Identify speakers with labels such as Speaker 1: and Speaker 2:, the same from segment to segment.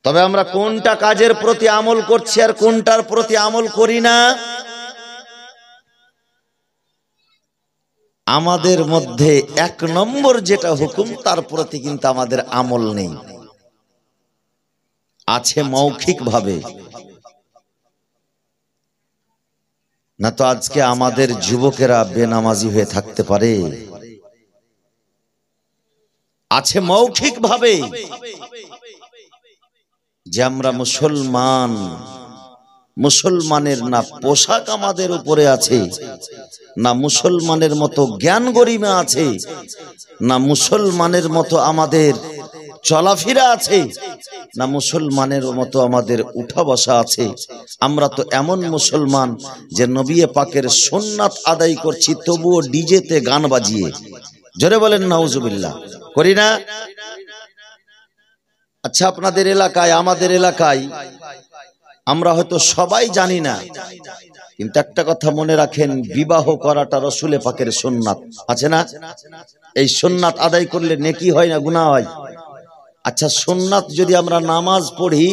Speaker 1: তবে আমরা কোনটা কাজের প্রতি আমল করছি আর কোনটার প্রতি আমল করি না, আমাদের মধ্যে 1 নম্বর যেটা হুকুম তার প্রতি কিন্তু আমাদের আমল নেই, আছে মৌখিক ভাবে। না তো আজকে আমাদের যুবকেরা বেনামাজি হয়ে থাকতে পারে? আছে মৌখিক ভাবে যে আমরা মুসলমান, মুসলমানের না পোশাক আমাদের উপরে আছে, না মুসলমানের মতো জ্ঞান গরিমা আছে, না মুসলমানের মতো আমাদের চলাফেরা আছে, না মুসলমানের মতো আমাদের উঠা বসা আছে। আমরা তো এমন মুসলমান যে নবী পাকের সুন্নাত আদায় করছি তবুও ডিজেতে গান বাজিয়ে। জোরে বলেন নাউজুবিল্লাহ, করি না? আচ্ছা, আপনাদের এলাকায়, আমাদের এলাকায় আমরা হয়তো সবাই জানি না, কিন্তু একটা কথা মনে রাখেন, বিবাহ করাটা রসুলে পাকের সুন্নাত, আছে না? এই সুন্নাত আদায় করলে নেকি হয় না গুনাহ হয়? আচ্ছা, সুন্নাত যদি আমরা নামাজ পড়ি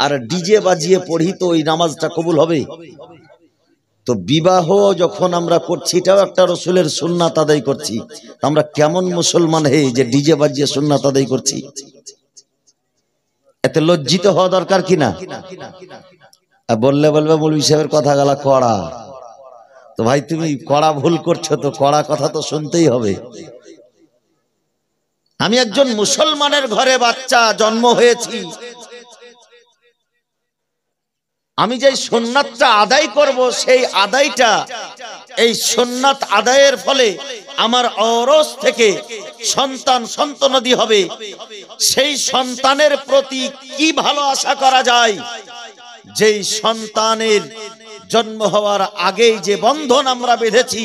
Speaker 1: আর ডিজে বাজিয়ে পড়ি তো ওই নামাজটা কবুল হবে? তো বিবাহ যখন আমরা করছি এটাও একটা রসুলের সুন্নাত আদায় করছি, আমরা কেমন মুসলমান হে যে ডিজে বাজিয়ে সুন্নাত আদায় করছি? এতে লজ্জিত হওয়া দরকার কিনা? বললে বলবে মৌলভী সাহেবের কথা গালা কড়া, তো ভাই তুমি কড়া ভুল করছো, তো কড়া কথা তো শুনতেই হবে। আমি একজন মুসলমানের ঘরে বাচ্চা জন্ম হয়েছি, আমি যে সুন্নাতটা আদায় করব সেই আদায়টা, এই সুন্নাত আদায়ের ফলে আমার ঔরস থেকে সন্তান সন্ততি হবে, সেই সন্তানের প্রতি কি ভালো আশা করা যায়, যেই সন্তানের জন্ম হওয়ার আগেই যে বন্ধন আমরা বেঁধেছি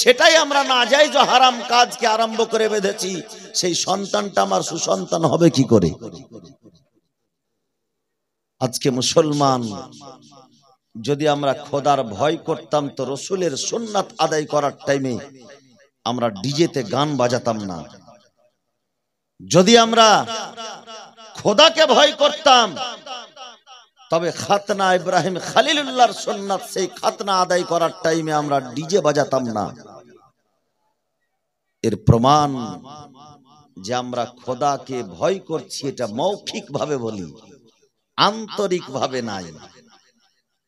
Speaker 1: সেটাই আমরা নাজায়েজ ও হারাম কাজকে আরম্ভ করে বেঁধেছি, সেই সন্তানটা আমার সুসন্তান হবে কি করে? আজকে মুসলমান যদি আমরা খোদার ভয় করতাম তো রসুলের সুন্নাত আদায় করার টাইমে আমরা ডিজেতে গান বাজাতাম না। যদি আমরা খোদাকে ভয় করতাম তবে খাতনা ইব্রাহিম খলিলুল্লাহর সুন্নাত, সেই খাতনা আদায় করার টাইমে আমরা ডিজে বাজাতাম না। এর প্রমাণ যে আমরা খোদাকে ভয় করছি এটা মৌখিক ভাবে বলি, আন্তরিক ভাবে নাই।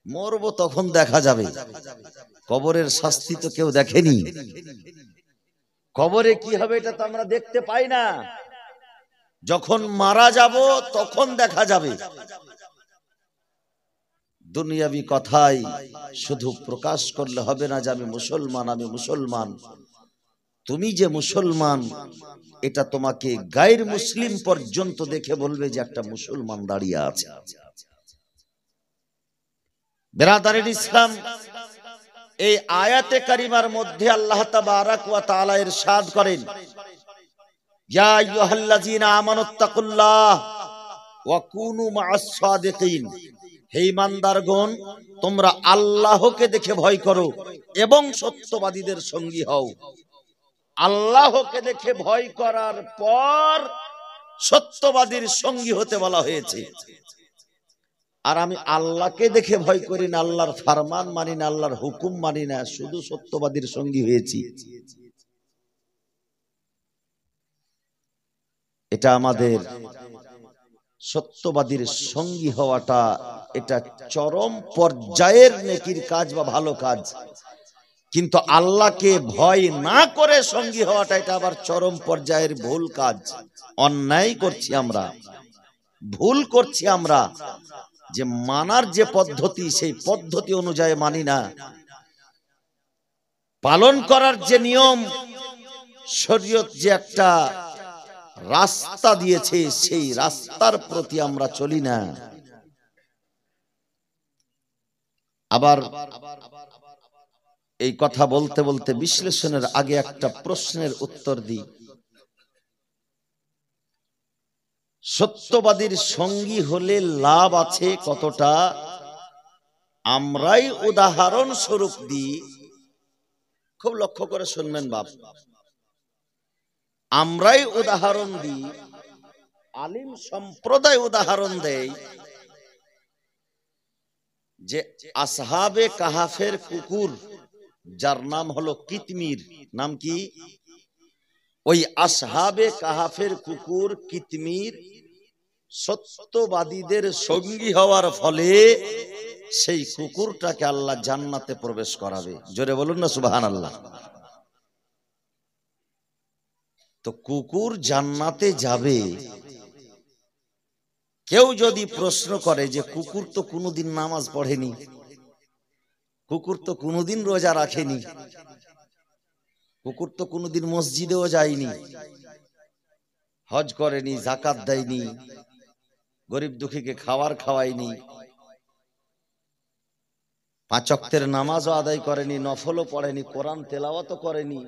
Speaker 1: মরবো তখন দেখা যাবে, কবরের শাস্তি তো কেউ দেখেনি, কবরে কি হবে এটা তো আমরা দেখতে পাই না, যখন মারা যাব তখন দেখা যাবে। দুনিয়াবি কথাই শুধু প্রকাশ করলে হবে না যে আমি মুসলমান, আমি মুসলমান। তুমি যে মুসলমান এটা তোমাকে গায়ের মুসলিম পর্যন্ত দেখে বলবে যে একটা মুসলমান দাঁড়িয়ে আছে। বেরাদারিল ইসলাম, এই আয়াতে কারিমার মধ্যে আল্লাহ তাবারাক ওয়া তাআলা ইরশাদ করেন, ইয়া আইয়ুহাল্লাযীনা আমানুত্তাকুল্লাহ ওয়া কুনু মা'আস সাদিকিন, হে ঈমানদারগণ তোমরা আল্লাহকে দেখে ভয় করো এবং সত্যবাদীদের সঙ্গী হও। আল্লাহকে দেখে ভয় করার পর সত্যবাদীর সঙ্গী হতে বলা হয়েছে। আর আমি আল্লাহকে দেখে ভয় করি না, আল্লাহর ফরমান মানি না, আল্লাহর হুকুম মানি না, শুধু সত্যবাদীর সঙ্গী হয়েছি। এটা আমাদের সত্যবাদীর সঙ্গী হওয়াটা এটা চরম পর্যায়ের নেকির কাজ বা ভালো কাজ, কিন্তু আল্লাহকে ভয় না করে সঙ্গী হওয়াটা এটা আবার চরম পর্যায়ের ভুল কাজ। অন্যায় করছি আমরা, ভুল করছি আমরা, যে মানার যে পদ্ধতি সেই পদ্ধতি অনুযায়ী মানি না, পালন করার যে নিয়ম শরীয়ত যে একটা রাস্তা দিয়েছে সেই রাস্তার প্রতি আমরা চলি না। আবার এই কথা বলতে বলতে বিশ্লেষণের আগে একটা প্রশ্নের উত্তর দিই। সত্যবাদীর সঙ্গী হলে লাভ আছে কতটা আমরাই উদাহরণ স্বরূপ দিই, খুব লক্ষ্য করে শুনবেন বাপ। আমরাই উদাহরণ দিই আলিম সম্প্রদায় উদাহরণ দেয় যে আসহাবে কাহাফের কুকুর যার নাম হলো কিতমির, নাম কি? ওই আসহাবে কাহাফের কুকুর কিতমির সত্যবাদীদের সঙ্গী হওয়ার ফলে সেই কুকুরটাকে আল্লাহ জান্নাতে প্রবেশ করাবে। জোরে বলুন না সুবহানাল্লাহ। তো কুকুর জান্নাতে যাবে। কেউ যদি প্রশ্ন করে যে কুকুর তো কোনোদিন নামাজ পড়েনি, কুকুর তো কোনোদিন রোজা রাখেনি, কুকুর তো কোনোদিন মসজিদেও যায়নি, হজ করেনি, যাকাত দেয়নি, গরিব দুঃখীকে খাবার খাওয়ায়নি, 5 ওয়াক্তের নামাজও আদায় করেনি, নফলও পড়েনি, কোরআন তেলাওয়াতও করেনি,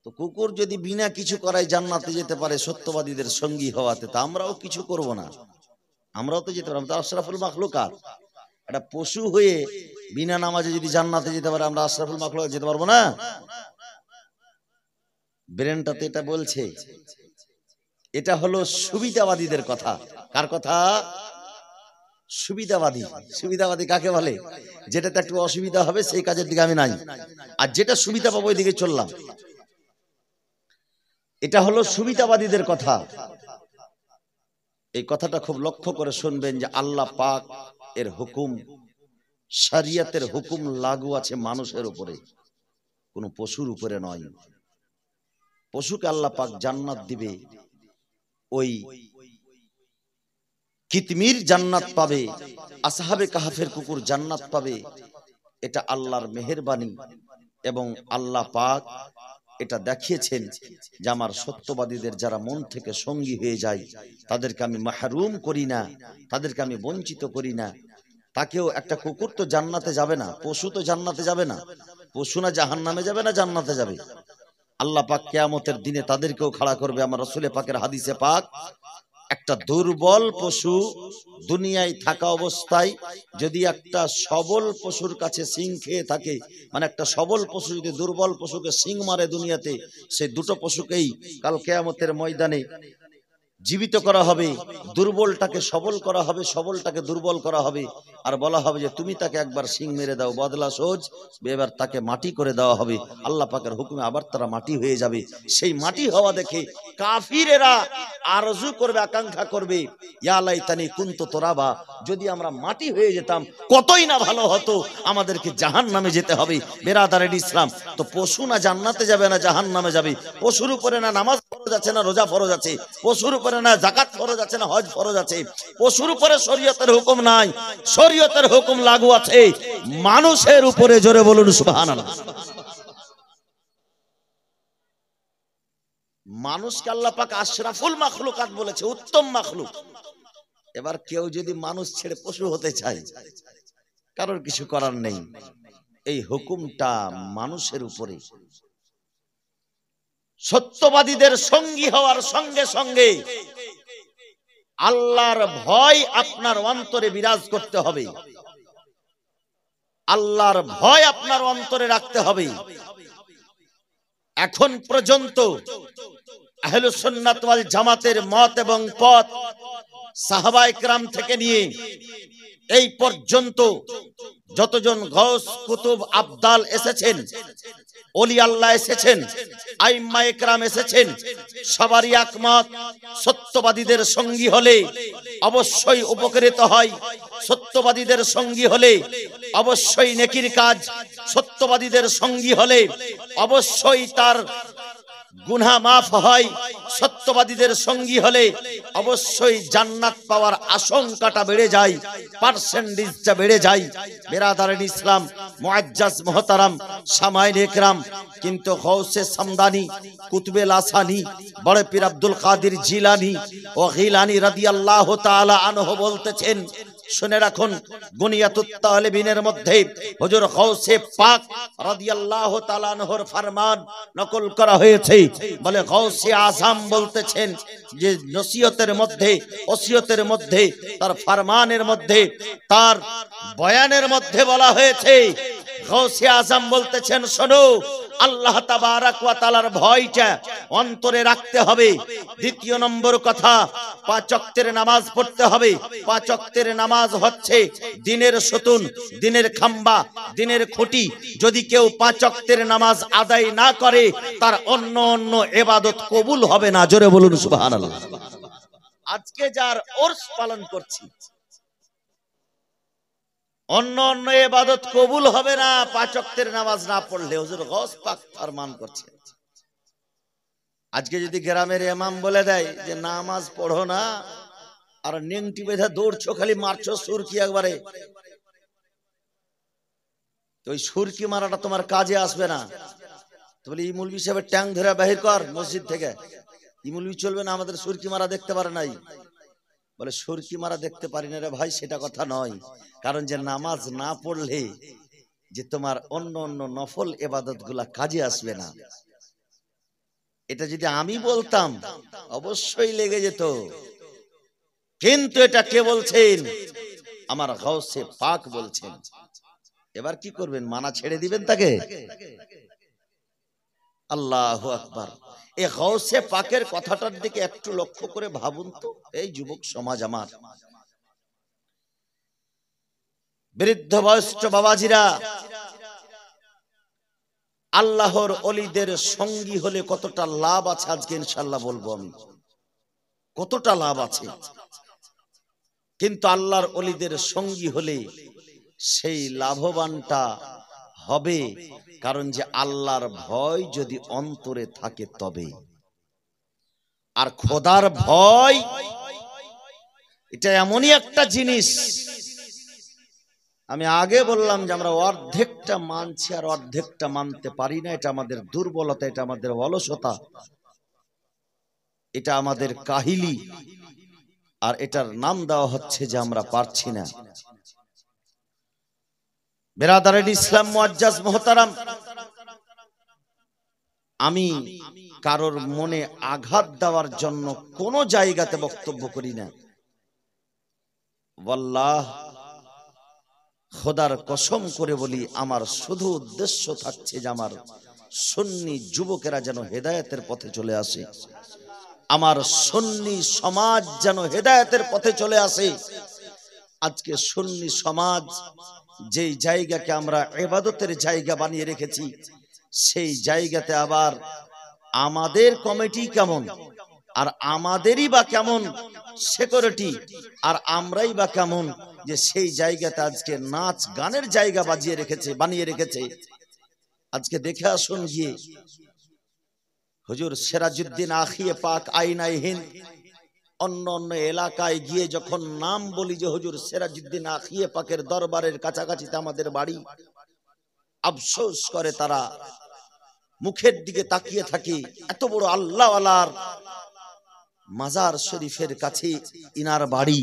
Speaker 1: তো কুকুর যদি বিনা কিছু করায় জান্নাতে যেতে পারে সত্যবাদীদের সঙ্গী হওয়াতে, তা আমরাও কিছু করব না? আমরাও তো যেতে পারবো। আশরাফুল মাখলুকাত, একটা পশু হয়ে বিনা নামাজে যদি জান্নাতে যেতে পারে, আমরা আশরাফুল মাখলুকাত যেতে পারবো না? ব্রেনটাতে এটা বলছে। এটা হলো সুবিধাবাদীদের কথা। কার কথা? সুবিধাবাদী। সুবিধাবাদী কাকে বলে? যেটাতে একটু অসুবিধা হবে সেই কাজের দিকে আমি নাই, আর যেটা সুবিধা পাবো ওই দিকে চললাম। এটা হলো সুবিধাবাদীদের কথা। এই কথাটা খুব লক্ষ্য করে শুনবেন যে আল্লাহ পাক এর হুকুম, শরিয়তের হুকুম লাগু আছে মানুষের উপরে, কোনো পশুর উপরে নয়। পশুকে আল্লাহ পাক জান্নাত দিবে, ওই কিতমির জান্নাত পাবে, আসহাবে কাহাফের কুকুর জান্নাত পাবে। এটা আল্লাহর মেহেরবানি, এবং আল্লাহ পাক এটা দেখিয়েছেন যে আমার সত্যবাদীদের যারা মন থেকে সঙ্গী হয়ে যায় তাদেরকে আমি মাহরুম করি না, তাদেরকে আমি বঞ্চিত করি না। তাকেও, একটা কুকুর তো জান্নাতে যাবে না, পশু তো জান্নাতে যাবে না। পশু না জাহান্নামে যাবে না জান্নাতে যাবে? আল্লাহ পাক কিয়ামতের দিনে তাদেরকেও খাড়া করবে। আমার রাসূল পাকের হাদিসে পাক, একটা দুর্বল পশু দুনিয়ায় থাকা অবস্থায় যদি একটা সবল পশুর কাছে সিং খেয়ে থাকে, মানে একটা সবল পশু যদি দুর্বল পশুকে সিং মারে দুনিয়াতে, সেই দুটো পশুকেই কাল কিয়ামতের ময়দানে জীবিত করা হবে, দুর্বলটাকে সবল করা হবে, সবলটাকে দুর্বল করা হবে, আর বলা হবে যে তুমি তাকে একবার সিং মেরে দাও, বদলা সোজ, এবার তাকে মাটি করে দেওয়া হবে। আল্লাহ পাকের হুকুমে আবার তারা মাটি হয়ে যাবে। সেই মাটি হওয়া দেখে কাফিরেরা আরজু করবে, আকাঙ্ক্ষা করবে, ইয়া লাইতানি কুনতু তুরাবা, যদি আমরা মাটি হয়ে যেতাম কতই না ভালো হতো, আমাদেরকে জাহান্নামে যেতে হবে। বেরাদারের ইসলাম, তো পশু না জান্নাতে যাবে না জাহান্নামে যাবে? পশুর উপরে না নামাজ ফরজ আছে, না রোজা ফরজ আছে? পশুর উপরে না যাকাত ফরজ আছে, না হজ ফরজ আছে? পশুর উপরে শরীয়তের হুকুম নাই, শরীয়তের হুকুম লাগু আছে মানুষের উপরে। জোরে বলুন সুবহানাল্লাহ। মানুষকে আল্লাহ পাক আশরাফুল মাখলুকাত বলেছে, উত্তম মাখলুক। এবার কেউ যদি মানুষ ছেড়ে পশু হতে চায়, কারোর কিছু করার নেই। এই হুকুমটা মানুষের উপরে। সত্যবাদীদের সঙ্গী হওয়ার সঙ্গে সঙ্গে আল্লাহর ভয় আপনার অন্তরে বিরাজ করতে হবে, আল্লাহর ভয় আপনার অন্তরে রাখতে হবে। এখন পর্যন্ত আহলুস সুন্নাত ওয়াল জামাতের মত এবং পথ, সাহাবায়ে কেরাম থেকে নিয়ে এই পর্যন্ত যতজন গৌস কুতুব আবদাল এসেছেন, ওলি আল্লাহ এসেছেন, আইম্মায়ে কেরাম এসেছেন, সবারই একমত সত্যবাদীদের সঙ্গী হলে অবশ্যই উপকৃত হয়, সত্যবাদীদের সঙ্গী হলে অবশ্যই নেকির কাজ, সত্যবাদীদের সঙ্গী হলে অবশ্যই তার গুনাহ মাফ হয়, সত্যবাদীদের সঙ্গী হলে অবশ্যই জান্নাত পাওয়ার আশঙ্কাটা বেড়ে যায়, পার্সেন্টেজটা বেড়ে যায়। বেরাদারের ইসলাম, মুআজ্জাজ মুহতারাম সামাইনে ইকরাম, কিন্তু গৌসে সামদানি, কুতুবে লাসানি, বড় পীর আব্দুল কাদের জিলানী ও গিলানী রাদিয়াল্লাহু তাআলা আনহু বলতেছেন, শুনে রাখুন, গুনিয়াতুত তালিবিনের মধ্যে হুজুর গৌসে পাক রাদিয়াল্লাহু তাআলা আনহুর ফরমান নকল করা হয়েছে। বলে গৌসে আযম বলতেছেন যে নসিহতের মধ্যে, ওসিয়তের মধ্যে, তার ফরমানের মধ্যে, তার বয়ানের মধ্যে বলা হয়েছে, গৌসে আজম বলতেছেন, শোনো, আল্লাহ তাবারাক ওয়া তাআলার ভয়টা অন্তরে রাখতে হবে। দ্বিতীয় নম্বর কথা, 5 ওয়াক্তের নামাজ পড়তে হবে। 5 ওয়াক্তের নামাজ হচ্ছে দিনের সতুন, দিনের খাম্বা, দিনের খুঁটি। যদি কেউ 5 ওয়াক্তের নামাজ আদায় না করে, তার অন্য অন্য ইবাদত কবুল হবে না। জোরে বলুন সুবহানাল্লাহ। আজকে যার ওরস পালন করছি, অন্য অন্য ইবাদত কবুল হবে না 5 ওয়াক্তের নামাজ না পড়লে। হুজুর গৌস পাক ফরমান করছে। আজকে যদি গ্রামের ইমাম বলে দেয় যে নামাজ পড়ো না, আর নেংটি বেঁধে দৌড়ছো, খালি মারছো সুরকি একবারে, তো ওই সুরকি মারাটা তোমার কাজে আসবে না। তো বলি এই মৌলভী সাহেবের ট্যাং ধরে বাহির কর মসজিদ থেকে। এই মৌলভী চলবে না, আমাদের সুরকি মারা দেখতে পারে নাই। বলে সুরকি মারা দেখতে পারি না রে ভাই, সেটা কথা নয়। কারণ যে নামাজ না পড়লে যে তোমার অন্য অন্য নফল ইবাদত গুলা কাজে আসবে না, এটা যদি আমি বলতাম অবশ্যই লেগে যেত। কিন্তু এটা কে বলছেন? আমার গাউসে পাক বলছেন। এবার কি করবেন? মানা ছেড়ে দিবেন তাকে? আল্লাহু আকবার। এই গাউসে পাকের কথাটার দিকে একটু লক্ষ্য করে ভাবুন তো, এই যুবক সমাজ আমার, বৃদ্ধ বয়স্ক বাবাজিরা, আল্লাহর ওলিদের সঙ্গী হলে কতটা লাভ আছে আজকে ইনশাআল্লাহ বলবো আমি, কতটা লাভ আছে। কিন্তু আল্লাহর ওলিদের সঙ্গী হলে সেই লাভবানটা হবে, কারণ যে আল্লাহর ভয় যদি অন্তরে থাকে তবে। আর খোদার ভয় এটা এমনই একটা জিনিস, আমি আগে বললাম যে আমরা অর্ধেকটা মানছি আর অর্ধেকটা মানতে পারি না। এটা আমাদের দুর্বলতা, এটা আমাদের অলসতা, এটা আমাদের কাহিলি, আর এটার নাম দেওয়া হচ্ছে যে আমরা পারছি না। বেরাদারে ইসলাম মুআজ্জাজ মুহতারাম, আমি কারোর মনে আঘাত দেওয়ার জন্য কোন জায়গাতে বক্তব্য করি না। ওয়াল্লাহ, খোদার কসম করে বলি, আমার শুধু উদ্দেশ্য থাকছে যে আমার সুন্নি যুবকেরা যেন হেদায়েতের পথে চলে আসে, আমার সুন্নি সমাজ যেন হেদায়েতের পথে চলে আসে। আজকে সুন্নি সমাজ যেই জায়গাকে আমরা ইবাদতের জায়গা বানিয়ে রেখেছি, সেই জায়গাতে আবার আমাদের কমিটি কেমন, আর আমাদেরই বা কেমন সিকিউরিটি, আর আমরাই বা কেমন যে সেই জায়গাতে আজকে নাচ গানের জায়গা বানিয়ে রেখেছে। আজকে দেখে আসুন গিয়ে, হুজুর সিরাজউদ্দিন আখিয়ে পাক আইনায়ে হিন্দ, অন্য অন্য এলাকায় গিয়ে যখন নাম বলি যে হুজুর সিরাজউদ্দিন আখিয়ে পাকের দরবারের কাছাকাছিতে আমাদের বাড়ি, আফসোস করে তারা, মুখের দিকে তাকিয়ে থাকে। এত বড় আল্লাহওয়ালার মাজার শরীফের কাছে ইনার বাড়ি,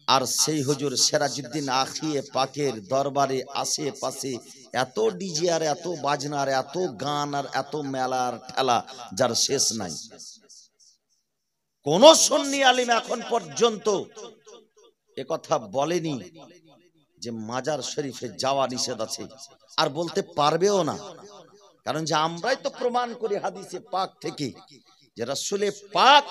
Speaker 1: আর সেই হুজুর সিরাজউদ্দিন আখিয়ে পাকের দরবারে আশেপাশে এত ডিজে আর এত বাজনা আর এত গান আর এত মেলার ঠেলা যার শেষ নাই। কোন সুন্নি আলিম এখন পর্যন্ত একথা বলেনি যে মাজার শরীফে যাওয়া নিষেধ আছে, আর বলতে পারবেও না। কারণ যে আমরাই তো প্রমাণ করি হাদিসে পাক থেকে যে রাসূলে পাক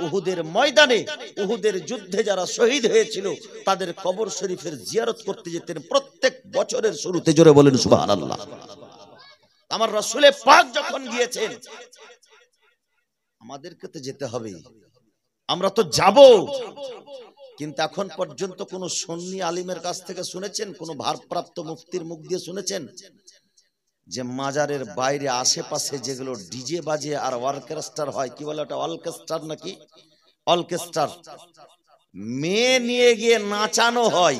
Speaker 1: উহুদের ময়দানে, উহুদের যুদ্ধে যারা শহীদ হয়েছিল তাদের কবর শরীফের জিয়ারত করতে যেতেন প্রত্যেক বছরের শুরুতে। জোরে বলেন সুবহানাল্লাহ। আমার রাসূলে পাক যখন গিয়েছেন, আমাদেরকে তো যেতে হবে, আমরা তো যাব। কিন্তু এখন পর্যন্ত কোন সুন্নি আলিমের কাছ থেকে শুনেছেন, কোন ভারপ্রাপ্ত মুফতির মুখ দিয়ে শুনেছেন যে মাজারের বাইরে আশেপাশে যেগুলো ডিজে বাজে আর অর্কেস্ট্রা হয়, কি বলে ওটা, অর্কেস্ট্রা নাকি, অর্কেস্ট্রা, মেয়ে নিয়ে গিয়ে নাচানো হয়,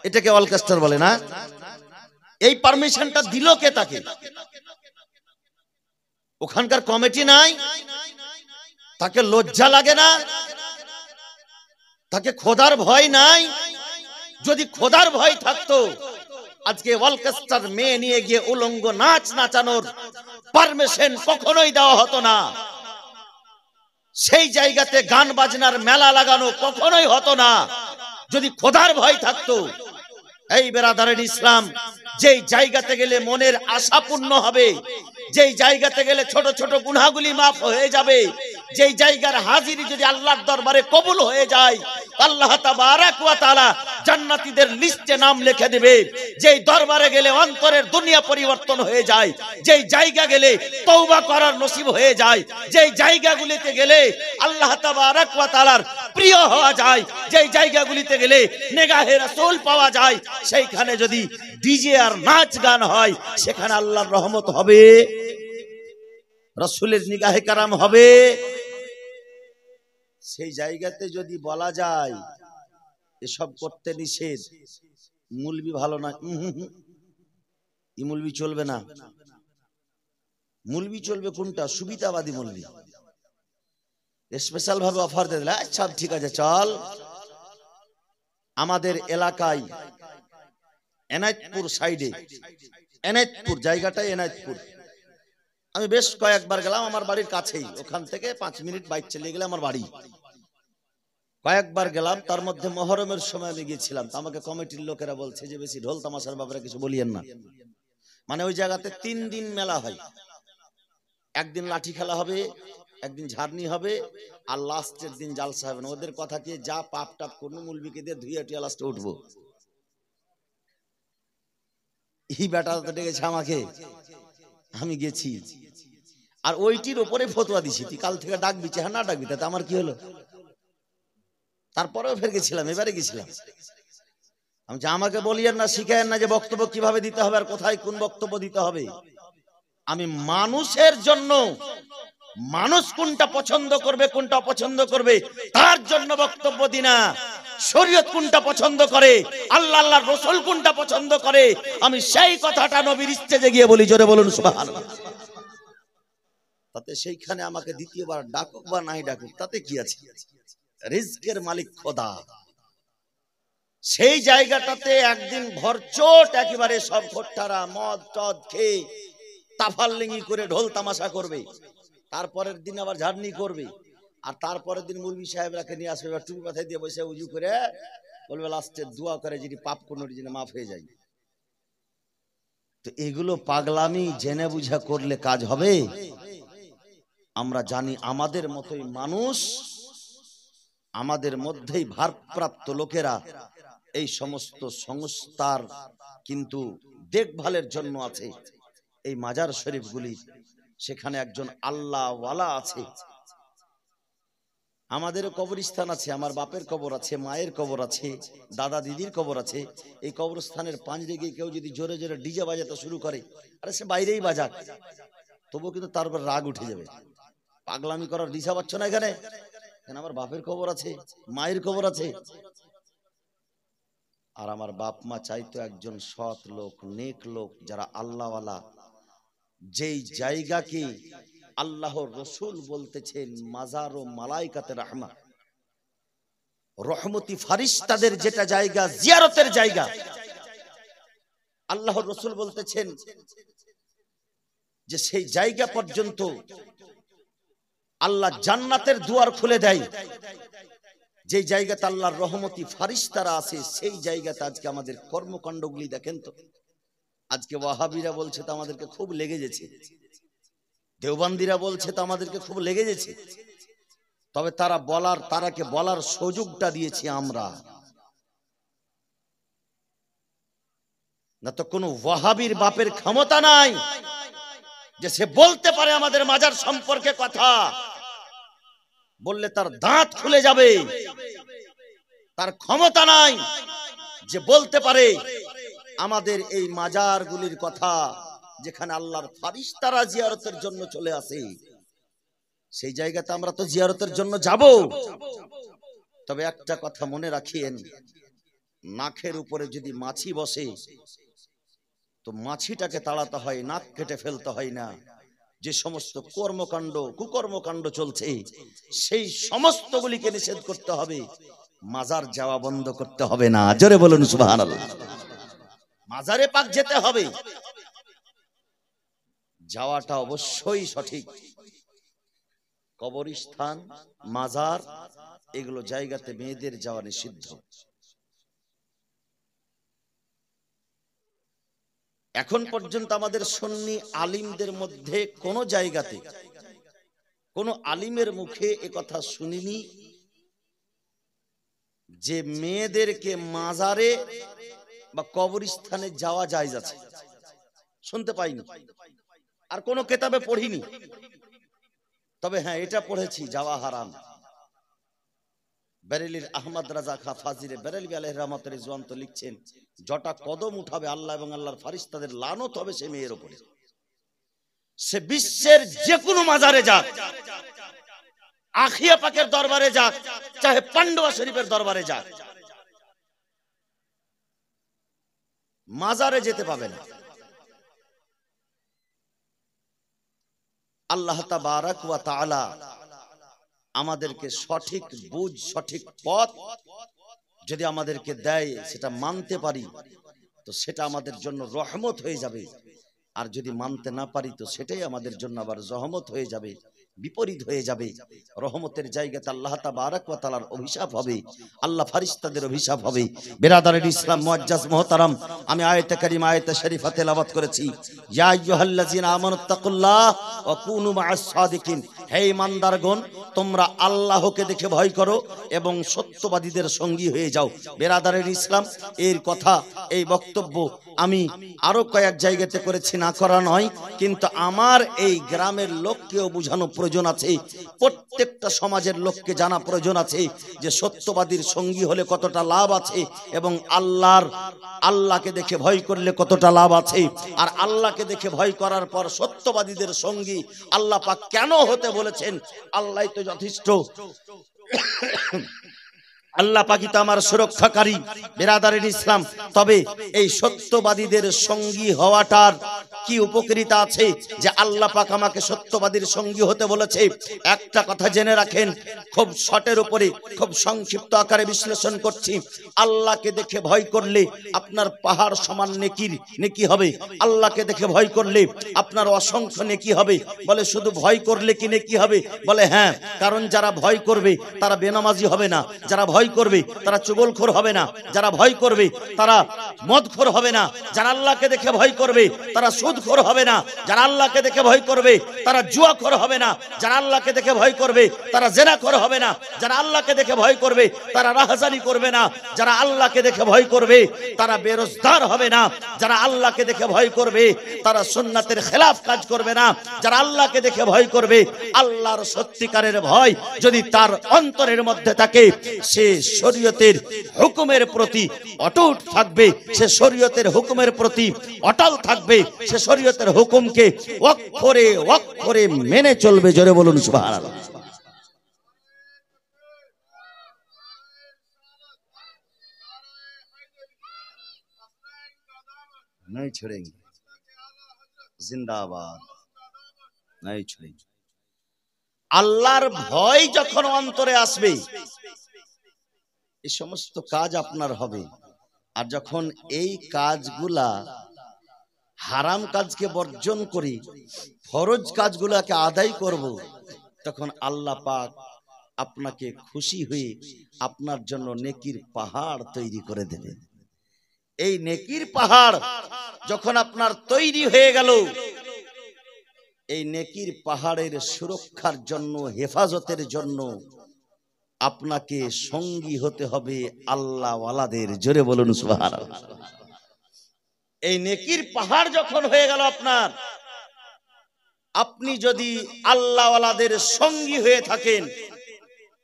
Speaker 1: এটাকে অর্কেস্ট্রা বলে না? এই পারমিশনটা দিল কে তাকে? ওখানকার কমিটি নাই? তাকে লজ্জা লাগে না? তাকে খোদার ভয় নাই? যদি খোদার ভয় থাকতো, আজকে অর্কেস্ট্রার মেয়ে নিয়ে গিয়ে উলঙ্গ নাচ নাচানোর পারমিশন কখনোই দেওয়া হতো না। সেই জায়গাতে গান বাজনার মেলা লাগানো কখনোই হতো না, যদি খোদার ভয় থাকতো। এই বেরাদারের ইসলাম, যেই জায়গাতে গেলে মনের আশা পূর্ণ হবে, যেই জায়গাতে গেলে ছোট ছোট গুনাহগুলি মাফ হয়ে যাবে, যেই জায়গার হাজিরি যদি আল্লাহর দরবারে কবুল হয়ে যায়, আল্লাহ তাবারাক ওয়া তাআলা জান্নাতীদের লিস্টে নাম লিখে দেবে। যেই দরবারে গেলে অন্তরের দুনিয়া পরিবর্তন হয়ে যায়, যেই জায়গা গেলে তওবা করার নসিব হয়ে যায়, যেই জায়গাগুলিতে গেলে আল্লাহ তাবারাক ওয়া তাআলার প্রিয় হওয়া যায়, যেই জায়গাগুলিতে গেলে নেগাহে রাসূল পাওয়া যায়, সেইখানে যদি ডিজে আর নাচ গান হয়, সেখানে আল্লাহর রহমত হবে, রাসূলের নিগাহে কারাম হবে। সেই জায়গাতে যদি বলা যায় এসব করতে নিষেধ, মুলবি ভালো না, ই মুলবি চলবে না। মুলবি চলবে কোনটা? সুবিধাবাদী মুলবি, স্পেশাল ভাবে অফার দিয়ে দিলে আচ্ছা ঠিক আছে চল। আমাদের এলাকায় এনায়েতপুর সাইডে, এনায়েতপুর জায়গাটাই এনায়েতপুর, আমি বেশ কয়েকবার গেলাম, আমার বাড়ির কাছেই, ওখান থেকে 5 মিনিট বাইক চালিয়ে গেলে আমার বাড়ি। কয়েকবার গেলাম, তার মধ্যে মহরমের সময় আমি গিয়েছিলাম। তো আমাকে কমিটির লোকেরা বলছে যে বেশি ঢোল তামাশার ব্যাপারে কিছু বলিয়েন না। মানে ওই জায়গাতে 3 দিন মেলা হয়, একদিন লাঠি খেলা হবে, একদিন ঝাড়নি হবে, আর লাস্টের দিন জালসা হবে না। ওদের কথা কি, যা পাপ টাপ করবো মুলবিকে দিয়ে ধুয়ে টুয়ে লাস্টে উঠবো। এই বেটা তো ডেকেছে আমাকে, আমি গেছি, আর ওইটির ওপরে ফতোয়া দিছি, তুই কাল থেকে ডাকবি, হ্যাঁ না ডাকবি, তাতে আমার কি হলো? তারপরেও ফের গেছিলাম, এবারে গেছিলাম। আমি যে আমাকে বলিয়েন না, শিখায়েন না যে বক্তব্য কিভাবে দিতে হবে আর কোথায় কোন বক্তব্য দিতে হবে। আমি মানুষের জন্য, মানুষ কোনটা পছন্দ করবে কোনটা অপছন্দ করবে তার জন্য বক্তব্য দিই না। শরীয়ত কোনটা পছন্দ করে, আল্লাহ আল্লাহর রাসূল কোনটা পছন্দ করে, আমি সেই কথাটা নবীর স্টেজে গিয়ে বলি। জোরে বলুন সুবহানাল্লাহ। তাতে সেইখানে আমাকে দ্বিতীয়বার ডাকুক বা নাই ডাকুক তাতে কি আছে, রিজকের মালিক খোদা। সেই জায়গাটাতে একদিন ভরচোট একেবারে সব ভোট্টারা মদ টদ খেয়ে তাফাল্লিঙ্গি করে ঢোল তামাশা করবে, তারপরের দিন আবার ঝাড়নি করবে, আর তারপরের দিন মুলবি সাহেবরাকে নিয়ে আসবে, টুপি মাথায় দিয়ে বসে উজু করে বলবে লাস্টে দোয়া করে যদি পাপ কোনো যেন মাফ হয়ে যায়। তো এগুলো পাগলামি জেনে বুঝা করলে কাজ হবে? আমরা জানি আমাদের মতোই মানুষ, আমাদের মধ্যেই ভারপ্রাপ্ত লোকেরা এই সমস্ত সংস্থার কিন্তু দেখভালের জন্য আছে। এই মাজার শরীফগুলি, সেখানে একজন আল্লাহওয়ালা আছে। আমাদেরও কবরস্থান আছে, আমার বাপের কবর আছে, মায়ের কবর আছে, দাদা দিদির কবর আছে। এই কবরস্থানের পাঁজরে গিয়ে কেউ যদি জোরে জোরে ডিজে বাজাতে শুরু করে, আরে সে বাইরেই বাজাক, তবুও কিন্তু তার উপর রাগ উঠে যাবে। পাগলামি করার দিশা পাচ্ছ না এখানে? কেন আমার বাপের কবর আছে, মায়ের কবর আছে। আর আমার বাপ মা চাইতো একজন সৎ লোক, নেক লোক, যারা আল্লাহওয়ালা, যেই জায়গাকে আল্লাহর রাসূল বলতেছেন মাজার ও মালাইকাতে রাহমা, রহমতি ফারিস্তাদের যেটা জায়গা, জিয়ারতের জায়গা। আল্লাহর রাসূল বলতেছেন যে সেই জায়গা পর্যন্ত আল্লাহ জান্নাতের দুয়ার খুলে দেয়। যে জায়গাতে আল্লাহর রহমতি ফারিস্তারা আছে, সেই জায়গাতে আজকে আমাদের কর্মকাণ্ডগুলি দেখেন তো। আজকে ওয়াহাবিরা বলছে তো আমাদেরকে খুব লেগে গেছে, দেওবন্দিরা বলছে তো আমাদেরকে খুব লেগে গেছে, তবে তারাকে বলার সুযোগটা দিয়েছি আমরা। না তো কোনো ওয়াহাবির বাপের ক্ষমতা নাই যে সে বলতে পারে আমাদের মাজার সম্পর্কে কথা, বললে তার দাঁত খুলে যাবে। তার ক্ষমতা নাই যে বলতে পারে আমাদের এই মাজারগুলির কথা, যেখানে আল্লাহর ফারিস্তারা জিয়ারতের জন্য চলে আসে, সেই জায়গাতে আমরা তো জিয়ারতের জন্য যাব। তবে একটা কথা মনে রাখিয়েন, নাকের উপরে যদি মাছি বসে তো মাছিটাকে তাড়াতে হয়, নাক কেটে ফেলতে হয় না। যে সমস্ত কর্মকাণ্ড কুকর্মকাণ্ড চলছে সেই সমস্তগুলিকে নিষেধ করতে হবে, মাজার যাওয়া বন্ধ করতে হবে না। জোরে বলুন সুবহানাল্লাহ। মাজারে পাক যেতে হবে, যাওয়াটা অবশ্যই সঠিক। কবরস্থান, মাজার, এগুলো জায়গাতে মেয়েদের যাওয়া নিষিদ্ধ। এখন পর্যন্ত আমাদের সুন্নি আলিমদের মধ্যে কোন জায়গাতে কোন আলিমের মুখে এ কথা শুনিনি যে মেয়েদেরকে মাজারে বা কবরস্থানে যাওয়া জায়েজ আছে, শুনতে পাইনি। আর কোন কিতাবে পড়িনি। তবে হ্যাঁ, এটা পড়েছি যাওয়া হারাম। বেরেলির আহমদ রাজা খা ফাজিরে বেরেলভী আলাইহির রহমতের জোয়ান্ত লিখছেন, জটা কদম উঠাবে আল্লাহ এবং আল্লাহর ফারিস্তাদের লানত হবে সে মেয়ের উপরে। সে বিশ্বের যে কোনো মাজারে যাক, আখিয়া পাকের দরবারে যাক, চাহে পান্ডবা শরীফের দরবারে যাক, মাজারে যেতে পাবে না। আল্লাহ তাবারাক ওয়া তাআলা আমাদেরকে সঠিক বুঝ, সঠিক পথ যদি আমাদেরকে দেয়, সেটা মানতে পারি তো সেটা আমাদের জন্য রহমত হয়ে যাবে। আর যদি মানতে না পারি তো সেটাই আমাদের জন্য আবার জহমত হয়ে যাবে, বিপরীত হয়ে যাবে। রহমতের জায়গাতে আল্লাহ তাবারাক ওয়া তাআলার অভিশাপ হবে, আল্লাহ ফারিস্তাদের অভিশাপ হবে। বিরাদারের ইসলাম মুআজ্জাজ মুহতারাম, আমি আয়াতে কারিমা আয়াতে শরীফা তেলাওয়াত করেছি, ইয়া আইয়ুহাল্লাযিনা আমানুত্তাকুল্লাহ ওয়া কুনু মা'আস সাদিকিন। হে ঈমানদারগণ, তোমরা আল্লাহকে দেখে ভয় করো এবং সত্যবাদীদের সঙ্গী হয়ে যাও। বিরাদারের ইসলাম, এর কথা, এই বক্তব্য আমি আরো কয়েক জায়গাতে করেছি, না করা নয়, কিন্তু আমার এই গ্রামের লোককেও বোঝানো প্রয়োজন আছে, প্রত্যেকটা সমাজের লোককে জানা প্রয়োজন আছে যে সত্যবাদীর সঙ্গী হলে কতটা লাভ আছে এবং আল্লাহকে দেখে ভয় করলে কতটা লাভ আছে। আর আল্লাহকে দেখে ভয় করার পর সত্যবাদীদের সঙ্গী আল্লাহ পাক কেন হতে বলেছেন, আল্লাহই তো যথেষ্ট। আল্লাহ পাকই তো আমার সুরক্ষাকারী। বিরাদারের ইসলাম, তবে এই সত্যবাদীদের সঙ্গী হওয়াটার কি উপকারিতা আছে যে আল্লাহ পাক আমাকে সত্যবাদীর সঙ্গী হতে বলেছে? একটা কথা জেনে রাখেন, খুব শর্টের উপরে খুব সংক্ষিপ্ত আকারে বিশ্লেষণ করছি। আল্লাহকে দেখে ভয় করলে আপনার পাহাড় সমান নেকি হবে। আল্লাহকে দেখে ভয় করলে আপনার অসংখ্য নেকি হবে। বলে শুধু ভয় করলে কি নেকি হবে? বলে হ্যাঁ, কারণ যারা ভয় করবে তারা বেনামাজি হবে না, যারা ভয় করবে তারা চুগলখোর হবে না, যারা ভয় করবে তারা মদখোর হবে না, যারা আল্লাহকে দেখে ভয় করবে তারা সুদখোর হবে না, যারা আল্লাহকে দেখে ভয় করবে তারা জুয়াখোর হবে না, যারা আল্লাহকে দেখে ভয় করবে তারা জেনাখোর হবে না, যারা আল্লাহকে দেখে ভয় করবে তারা রাহাজানি করবে না, যারা আল্লাহকে দেখে ভয় করবে তারা বেরোজগার হবে না, যারা আল্লাহকে দেখে ভয় করবে তারা সুন্নাতের খেলাফ কাজ করবে না, যারা আল্লাহকে দেখে ভয় করবে, আল্লাহর সত্যিকারের ভয় যদি তার অন্তরের মধ্যে থাকে, সে শরীয়তের হুকুমের প্রতি অটুট থাকবে, সে শরীয়তের হুকুমের প্রতি অটল থাকবে, সে শরীয়তের হুকুমকে অক্ষরে অক্ষরে মেনে চলবে। জোরে বলুন সুবহানাল্লাহ। नहीं छोड़ेंगे, जिंदाबाद, नहीं छोड़ेंगे। আল্লাহর ভয় যখন অন্তরে আসবে, এই সমস্ত কাজ আপনার হবে। আর যখন এই কাজগুলা হারাম কাজকে বর্জন করি, ফরজ কাজগুলাকে আদায় করব, তখন আল্লাহ পাক আপনাকে খুশি হয়ে আপনার জন্য নেকির পাহাড় তৈরি করে দেবেন। এই নেকির পাহাড় যখন আপনার তৈরি হয়ে গেল, এই নেকির পাহাড়ের সুরক্ষার জন্য, হেফাজতের জন্য আপনাকে সঙ্গী হতে হবে আল্লাহ ওয়ালাদের। জোরে বলুন সুবহানাল্লাহ। এই নেকির পাহাড় যখন হয়ে গেল আপনার, আপনি যদি আল্লাহ ওয়ালাদের সঙ্গী হয়ে থাকেন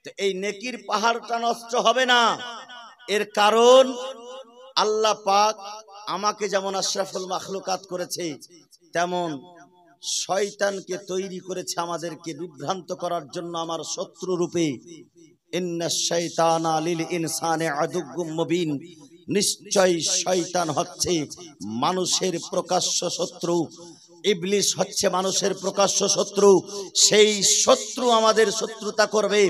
Speaker 1: তো এই নেকির পাহাড়টা নষ্ট হবে না। এর কারণ আল্লাহ পাক আমাকে যেমন আশরাফুল মাখলুকাত করেছে, তেমন শয়তানকে তৈরি করেছে আমাদেরকে বিভ্রান্ত করার জন্য আমার শত্রু রূপে। ইন্নাশ শাইতানা লিল ইনসানি আদুউম মুবিন, নিশ্চয় শয়তান হচ্ছে মানুষের প্রকাশ্য শত্রু। ইবলিস হচ্ছে মানুষের প্রকাশ্য শত্রু। সেই শত্রু আমাদের শত্রুতা করবে।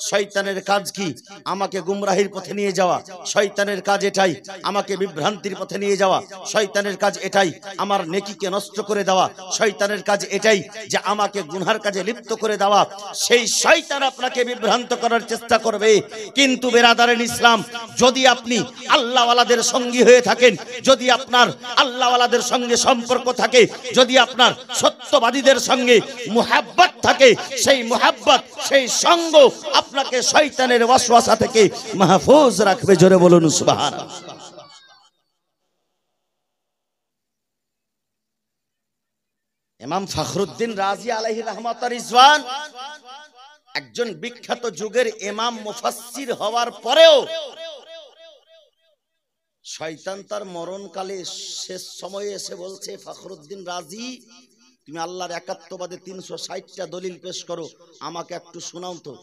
Speaker 1: শয়তানের কাজ কি? আমাকে গুমরাহির পথে নিয়ে যাওয়া। শয়তানের কাজ এটাই, আমাকে বিভ্রান্তির পথে নিয়ে যাওয়া। শয়তানের কাজ এটাই, আমার নেকিকে নষ্ট করে দেওয়া। শয়তানের কাজ এটাই যে আমাকে গুনহার কাজে লিপ্ত করে দেওয়া। সেই শয়তান আপনাকে বিভ্রান্ত করার চেষ্টা করবে। কিন্তু বেরাদারের ইসলাম, যদি আপনি আল্লাহওয়ালাদের সঙ্গী হয়ে থাকেন, যদি আপনার আল্লাহওয়ালাদের সঙ্গে সম্পর্ক থাকে, যদি আপনার সত্যবাদীদের সঙ্গে মুহাব্বত থাকে, সেই মুহাব্বত, সেই সঙ্গ আপনাকে শয়তানের ওয়াসওয়াসা থেকে মাহফুজ রাখবে। জোরে বলুন সুবহানাল্লাহ। ইমাম ফখরুদ্দিন রাজি আলাইহি রাহমাত ওয়া রিজওয়ান একজন বিখ্যাত যুগের ইমাম মুফাসসির হওয়ার পরেও শয়তান তার মরণকালে শেষ সময়ে এসে বলছে, ফখরুদ্দিন রাজি, তুমি আল্লাহর একাত্মবাদে 360টা দলিল পেশ করো, আমাকে একটু শোনাও তো।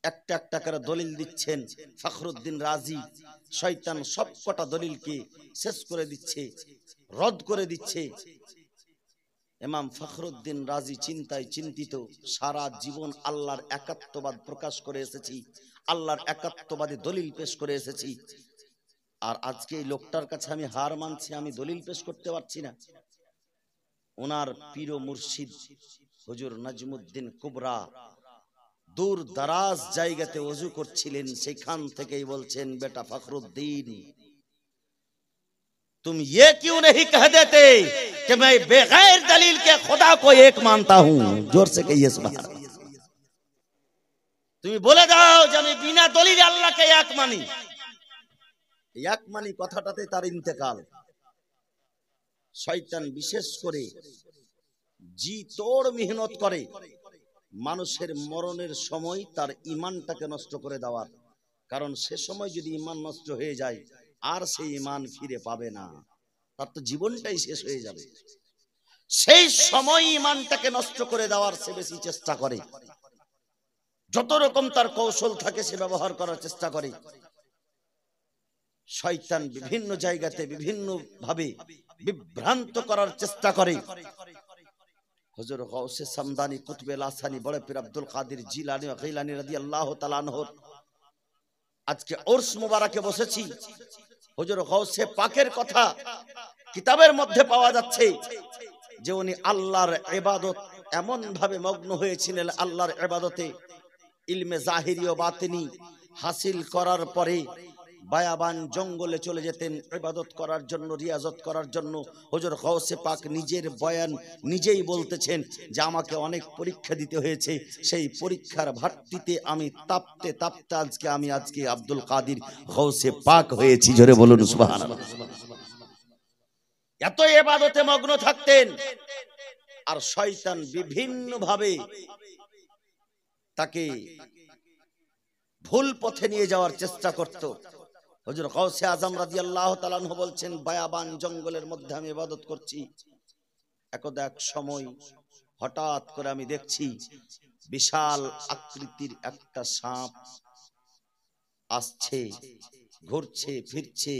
Speaker 1: একটা একটা করে দলিল দিচ্ছেন ফখরুদ্দিন রাজি। শয়তান সবকটা দলিলকে শেষ করে দিচ্ছে, রদ করে দিচ্ছে। ইমাম ফখরুদ্দিন রাজি চিন্তায় চিন্তিত, সারা জীবন আল্লাহর একাত্মবাদ প্রকাশ করে এসেছি, আল্লাহর একাত্মবাদে দলিল পেশ করে এসেছি, আর আজকে এই লোকটার কাছে আমি হার মানছি, আমি দলিল পেশ করতে পারছি না। ওনার পীর ও মুর্শিদ হুজুর নাজমুদ্দিন কুবরা দূর দারাজ জায়গাতে ওযু করছিলেন, সেখান থেকেই বলছেন, বেটা ফখরুদ্দিন, तुम ये क्यों नहीं कह देते कि मैं बगैर दलील के खुदा को एक मानता हूं। जोर से कहिए सुभान अल्लाह। তুমি বলে দাও যে আমি বিনা দলিলে আল্লাহকে এক মানি। এক মানি কথাটাতে তার ইন্তেকাল। শয়তান বিশেষ করে জি তোড় মেহনত করে মানুষের মরণের সময় তার ঈমানটাকে নষ্ট করে দেওয়ার, কারণ সে সময় যদি ঈমান নষ্ট হয়ে যায় আর সেই ঈমান ফিরে পাবে না, তার তো জীবনটাই শেষ হয়ে যাবে। সেই সময় ঈমানটাকে নষ্ট করে দেওয়ার সে বেশি চেষ্টা করে, যত রকম তার কৌশল থাকে সে ব্যবহার করার চেষ্টা করে। শয়তান বিভিন্ন জায়গাতে বিভিন্ন ভাবে বিভ্রান্ত করার চেষ্টা করে। হুজুর গাউসে সামদানি কুতুবে লাসানি বড় পীর আব্দুল কাদের জিলানী ও গিলানী রাদিয়াল্লাহু তাআলা আনহু আজকে উরস মুবারকে বসেছি। হুজুর গাউসে পাকের কথা কিতাবের মধ্যে পাওয়া যাচ্ছে যে উনি আল্লাহর ইবাদত এমন ভাবে মগ্ন হয়েছিলেন, আল্লাহর ইবাদতে ইলমে জাহিরি ও বাতিনি হাসিল করার পরে বায়াবান জঙ্গলে চলে যেতেন ইবাদত করার জন্য, রিয়াজত করার জন্য। হুজুর গাউসে পাক নিজের বয়ান নিজেই বলতেছেন যে আমাকে অনেক পরীক্ষা দিতে হয়েছে, সেই পরীক্ষার ভাট্টিতে আমি তাপতে তাপতে আজকে আব্দুল কাদের গাউসে পাক হয়েছি। জোরে বলুন সুবহানাল্লাহ। এত ইবাদতে মগ্ন থাকতেন, আর শয়তান বিভিন্ন ভাবে তাকে ভুল পথে নিয়ে যাওয়ার চেষ্টা করত। হুজুর গাউসে আজম রাদিয়াল্লাহু তাআলা আনহু বলছেন, বায়াবান জঙ্গলের মধ্যে আমি ইবাদত করছি, একদা এক সময় হঠাৎ করে আমি দেখছি বিশাল আকৃতির একটা সাপ আসছে, ঘুরছে ফিরছে।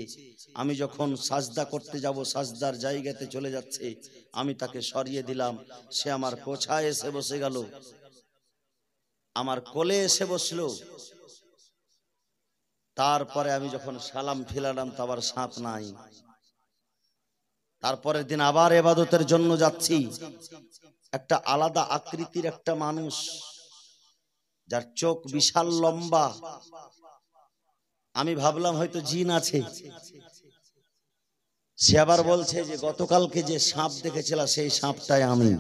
Speaker 1: আমি যখন সাজদা করতে যাব, সাজদার জায়গাতে চলে যাচ্ছে, আমি তাকে সরিয়ে দিলাম, সে আমার কোছায় এসে বসে গেল, আমার কোলে এসে বসলো। তারপরে আমি যখন সালাম ফিরালাম তো আবার সাপ নাই। তারপরের দিন আবার ইবাদতের জন্য যাচ্ছি, একটা আলাদা আকৃতির একটা মানুষ, যার চোখ বিশাল লম্বা। আমি ভাবলাম হয়তো জিন আছে। সে আবার বলছে যে গতকালকে যে সাপ দেখেছিলাম সেই সাপটাই আমি।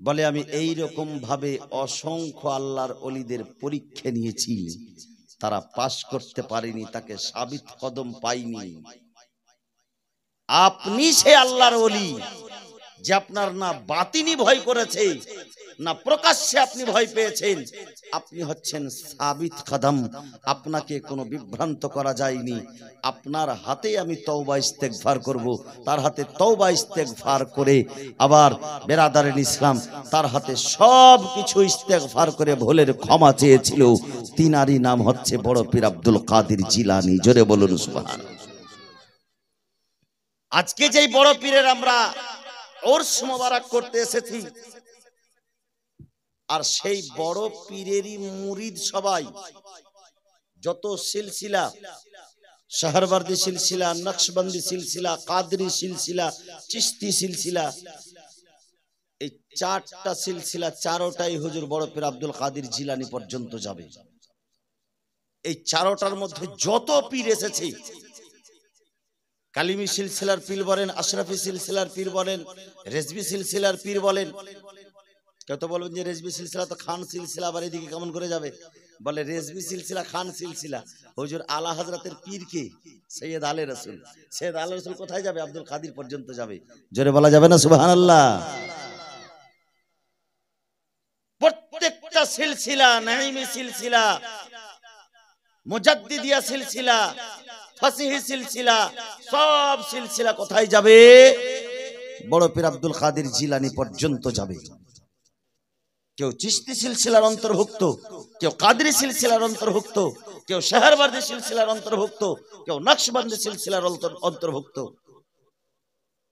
Speaker 1: বলে আমি এই রকম ভাবে অসংখ্য আল্লাহর ওলিদের পরীক্ষা নিয়েছি, তারা পাশ করতে পারেনি, তাকে সাবিত কদম পাইনি। আপনি সে আল্লাহর ওলি যে আপনার না বাতিনি ভয় করেছে না প্রকাশ্যে আপনি ভয় পেয়েছেন, আপনি হচ্ছেন সাবিত কদম, আপনাকে কোনো বিভ্রান্ত করা যায়নি। আপনার হাতে আমি তওবা ইস্তেগফার করব। তার হাতে তওবা ইস্তেগফার করে আবার বেরাদারিন ইসলাম তার হাতে সব কিছু ইস্তেগফার করে ভুলের ক্ষমা চেয়েছিল। তিনারই নাম হচ্ছে বড় পীর আব্দুল কাদের জিলানী। জোরে বলুন সুবহানাল্লাহ। আজকে যেই বড় পীরের আমরা উরস মোবারক করতে এসেছি, আর সেই বড় পীরেরই মুরিদ সবাই, যত সিলসিলা, শাহরবার্দি সিলসিলা, নকশবন্দি সিলসিলা, কাদরি সিলসিলা, চিশতি সিলসিলা, এই চারটা সিলসিলা চারোটাই হুজুর বড় পীর আব্দুল কাদের জিলানী পর্যন্ত যাবে। এই চারোটার মধ্যে যত পীর এসেছে, কালিমি সিলসিলার পীর বলেন, আশরাফি সিলসিলার পীর বলেন, রেজবি সিলসিলার পীর বলেন। কেউ তো বলবেন যে রেজবি সিলসিলা তো খান সিলসিলা, আবার এদিকে কেমন করে যাবে? বলে রেজবি সিলসিলা খান সিলসিলা। হুজুর আলা হযরতের পীর কে? সৈয়দ আলী রাসূল। সৈয়দ আলী রাসূল কোথায় যাবে? আব্দুল কাদির পর্যন্ত যাবে। জোরে বলা যাবে না সুবহানাল্লাহ? প্রত্যেকটা সিলসিলা, নাঈমি সিলসিলা, মুজাদ্দিদিয়া সিলসিলা, ফাসিহি সিলসিলা, সব সিলসিলা কোথায় যাবে? বড় পীর আব্দুল কাদের জিলানী পর্যন্ত যাবে। কেউ চিশতি সিলসিলার অন্তর্ভুক্ত, কেউ কাদরি সিলসিলার অন্তর্ভুক্ত, কেউ শাহরবার্দী সিলসিলার অন্তর্ভুক্ত, কেউ নকশবন্দি সিলসিলার অন্তর্ভুক্ত।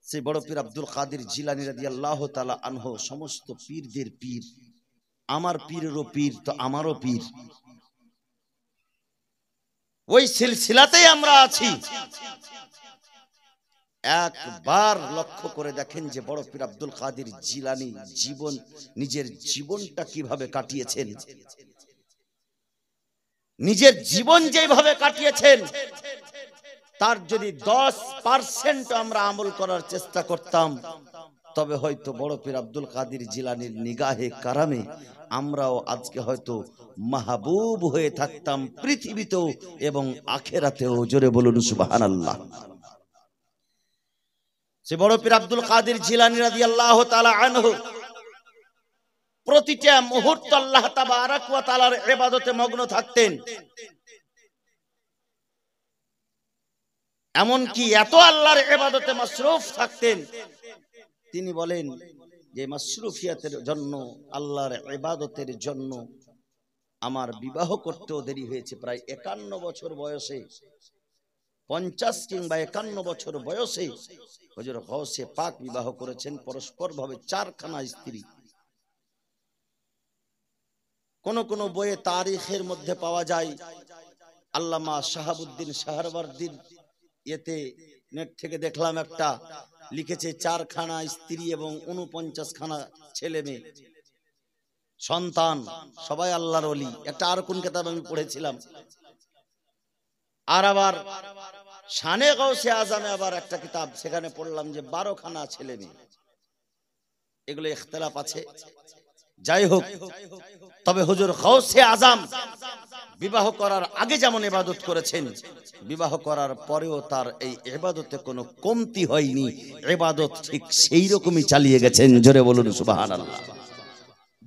Speaker 1: সেই বড় পীর আব্দুল কাদের জিলানী রাদিয়াল্লাহু তাআলা আনহু সমস্ত পীরদের পীর। আমার পীরেরও পীর তো আমারও পীর। ওই সিলসিলাতেই আমরা আছি। একবার লক্ষ্য করে দেখেন যে বড় পীর আব্দুল কাদের জিলানী নিজের জীবনটা কিভাবে কাটিয়েছেন। নিজের জীবন যেভাবে কাটিয়েছেন, তার যদি 10% আমরা আমল করার চেষ্টা করতাম, তবে হয়তো বড় পীর আব্দুল কাদের জিলানীর নিগাহে কারামে আমরাও আজকে হয়তো মাহবুব হয়ে থাকতাম পৃথিবীতেও এবং আখিরাতেও। জোরে বলুন সুবহানাল্লাহ। সে বড় পীর আব্দুল কাদের জিলানী রাদিয়াল্লাহু তাআলা আনহু প্রতিটা মুহূর্ত আল্লাহ তাবারাক ওয়া তাআলার ইবাদতে মগ্ন থাকতেন। এমন কি এত আল্লাহর ইবাদতে মাসরুফ থাকতেন, তিনি বলেন যে মাসরুফিয়াতের জন্য, আল্লাহর ইবাদতের জন্য আমার বিবাহ করতেও দেরি হয়েছে। প্রায় 51 বছর বয়সে, 50 কিংবা 51 বছর বয়সে হুজুর গৌসে পাক বিবাহ করেছেন। পরস্পর ভাবে 4খানা স্ত্রী। কোন কোন বইয়ে তারিখের মধ্যে পাওয়া যায়, আল্লামা শাহাবুদ্দিন শাহরওয়ার্দীর এতে নেট থেকে দেখলাম একটা লিখেছে 4খানা স্ত্রী এবং 49খানা ছেলে মেয়ে সন্তান, সবাই আল্লাহর ওলি। একটা আর কোন কিতাব আমি পড়েছিলাম। আর আবার শানে গৌসে আজমে আবার একটা কিতাব, সেখানে পড়লাম যে 12খানা ছেলে মেয়ে। এগুলো ইখতিলাফ আছে। যাই হোক, তবে হুজুর গৌসে আজম বিবাহ করার আগে যেমন ইবাদত করেছেন, বিবাহ করার পরেও তার এই ইবাদতে কোনো কমতি হয়নি। ইবাদত ঠিক সেই রকমই চালিয়ে গেছেন। জোরে বলুন সুবহানাল্লাহ।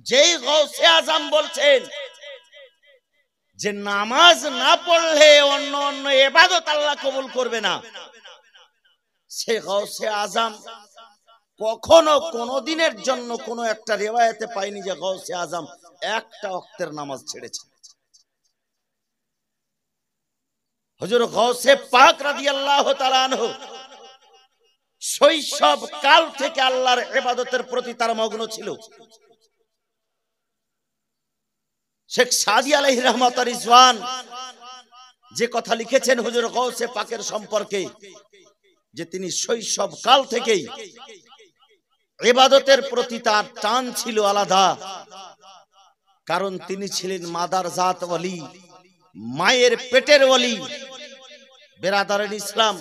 Speaker 1: যেই গৌসে আজম বলছেন যে নামাজ না পড়লে অন্য অন্য ইবাদত আল্লাহ কবুল করবে না, সে গৌসে আজম কখনো কোনদিনের জন্য কোনো একটা রিওয়ায়াতে পাইনি যে গৌসে আজম একটা ওয়াক্তের নামাজ ছেড়েছে। হুজুর গৌসে পাক রাদিয়াল্লাহু তাআলা আনহু শৈশব কাল থেকে আল্লাহর ইবাদতের প্রতি তার মগ্ন ছিল। শেখ সাদি আলাইহির রহমাতুর রিজওয়ান যে কথা লিখেছেন হুজুর গৌসে পাকের সম্পর্কে, যে তিনি শৈশব কাল থেকেই ইবাদতের প্রতি তার টান ছিল আলাদা। কারণ তিনি ছিলেন মাদার জাত ওলি, মায়ের পেটের ওলি। বেরাদারান ইসলাম,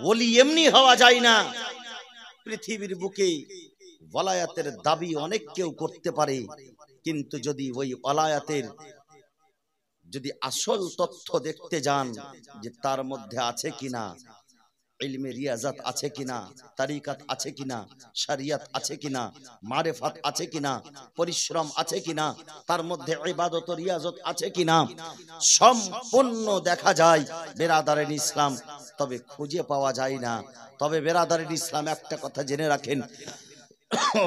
Speaker 1: ওলি এমনি হওয়া যায় না। পৃথিবীর বুকে ওলায়াতের দাবি অনেক কেউ করতে পারে, কিন্তু যদি ওই ওলায়াতের যদি আসল তথ্য দেখতে যান যে তার মধ্যে আছে কিনা, ইলমে রিয়াজাত আছে কিনা, তারিকাত আছে কিনা, শরিয়ত আছে কিনা, মারিফাত আছে কিনা, পরিশ্রম আছে কিনা, তার মধ্যে ইবাদত ও রিয়াজত আছে কিনা, সম্পূর্ণ দেখা যায় বেরাদারান ইসলাম। তবে খুঁজে পাওয়া যায় না। তবে বেরাদারান ইসলাম একটা কথা জেনে রাখেন,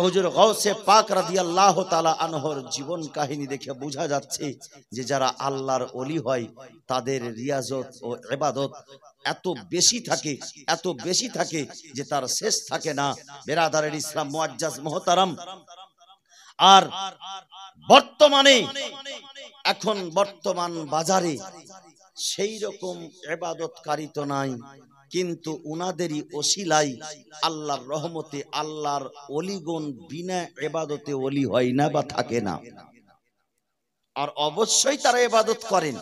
Speaker 1: হুজুর গৌসে পাক রাদিয়াল্লাহু তাআলা আনহুর জীবন কাহিনী দেখে বোঝা যাচ্ছে যে যারা আল্লাহর ওলি হয় তাদের রিয়াজত ও ইবাদত এত বেশি থাকে যে তার শেষ থাকে না। বেরাদারের ইসলাম মুআজ্জাজ মুহতারাম, আর বর্তমানে এখন বর্তমান বাজারে সেই রকম ইবাদতকারী তো নাই, কিন্তু উনাদেরই ওসিলাই আল্লাহর রহমতে আল্লাহর ওলিগণ বিনা ইবাদতে ওলি হয় না বা থাকে না। আর অবশ্যই তারা ইবাদত করেন,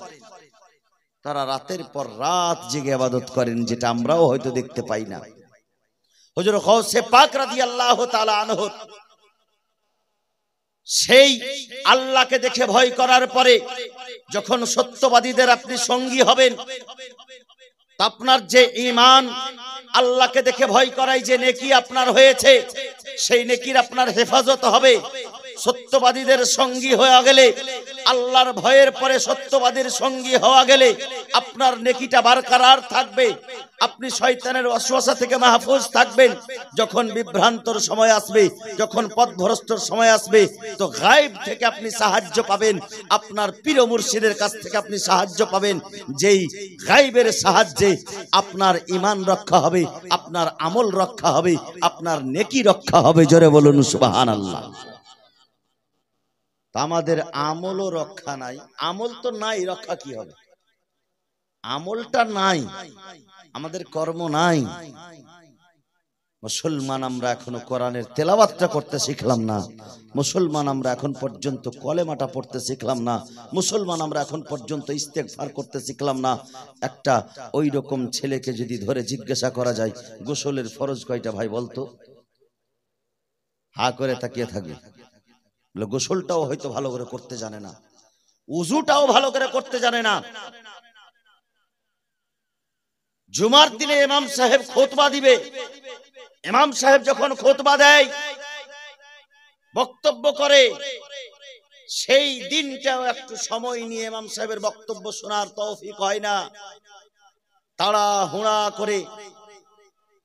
Speaker 1: তারা রাতের পর রাত জেগে ইবাদত করেন, যেটা আমরাও হয়তো দেখতে পাই না। হুজুর গৌসে পাক রাদিয়াল্লাহু তাআলা আনহু সেই আল্লাহকে দেখে ভয় করার পরে যখন সত্যবাদীদের আপনি সঙ্গী হবেন, আপনার যে ঈমান, আল্লাহকে দেখে ভয় করাই যে নেকি আপনার হয়েছে, সেই নেকির আপনার হেফাজত হবে। সত্যবাদীদের সঙ্গী হয়ে গেলে, আল্লাহর ভয়ের পরে সত্যবাদীর সঙ্গী হওয়া গেলে আপনার নেকিটা বরকরার থাকবে। আপনি শয়তানের ওয়াসওয়াসা থেকে মাহফুজ থাকবেন। যখন বিভ্রান্তর সময় আসবে, যখন পথভ্রষ্টর সময় আসবে, তো গায়েব থেকে আপনি সাহায্য পাবেন। আপনার পীর মুর্শিদের কাছ থেকে আপনি সাহায্য পাবেন, যেই গায়েবের সাহায্যে আপনার ঈমান রক্ষা হবে, আপনার আমল রক্ষা হবে, আপনার নেকি রক্ষা হবে। জোরে বলুন সুবহানাল্লাহ। আমাদের আমলও রক্ষা নাই। আমল তো নাই, রক্ষা কি হবে? আমলটা নাই, আমাদের কর্ম নাই। মুসলমান আমরা এখনো কোরআনের তেলাওয়াতটা করতে শিখলাম না। মুসলমান আমরা এখন পর্যন্ত কলেমাটা পড়তে শিখলাম না। মুসলমান আমরা এখন পর্যন্ত ইস্তেগফার করতে শিখলাম না। একটা ওই রকম ছেলেকে যদি ধরে জিজ্ঞাসা করা যায়, গোসলের ফরজ কয়টা ভাই বলতো, হা করে তাকিয়ে থাকবে। গোসলটাও হয়তো ভালো করে করতে জানে না, উযুটাও ভালো করে করতে জানে না। জুমার দিনে ইমাম সাহেব খুতবা দিবে, ইমাম সাহেব যখন খুতবা দেয়, বক্তব্য করে, সেই দিনটাও একটু সময় নিয়ে ইমাম সাহেবের বক্তব্য শোনার তৌফিক হয় না। তাড়াহুড়া করে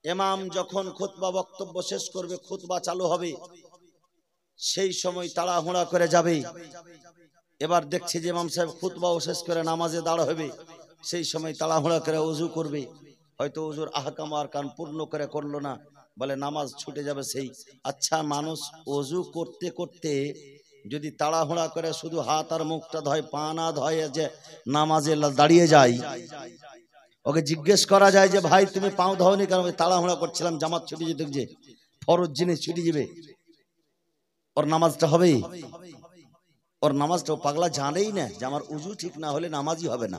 Speaker 1: ইমাম যখন খুতবা বক্তব্য শেষ করবে, খুতবা চালু হবে, সেই সময় তাড়াহুড়া করে যাবে। এবার দেখছে যে ইমাম সাহেব খুতবাও শেষ করে নামাজে দাঁড় হবে, সেই সময় তাড়াহুড়া করে ওযু করবে। হয়তো ওযুর আহকাম আরকান পূর্ণ করে করলো না, বলে নামাজ ছুটে যাবে। সেই আচ্ছা, মানুষ ওযু করতে করতে যদি তাড়াহুড়া করে শুধু হাত আর মুখটা ধয়, পা না ধয়, যে নামাজে দাঁড়িয়ে যায়, ওকে জিজ্ঞেস করা যায় যে ভাই তুমি পাও ধওনি কেন? তাড়াহুড়া করছিলাম, জামাত ছুটি যেতে, যে ফরজ জিনিস ছুটি যাবে, ওর নামাজটা হবে? ওর নামাজটা পাগলা জানেই না যে আমার উযু ঠিক না হলে নামাজই হবে না।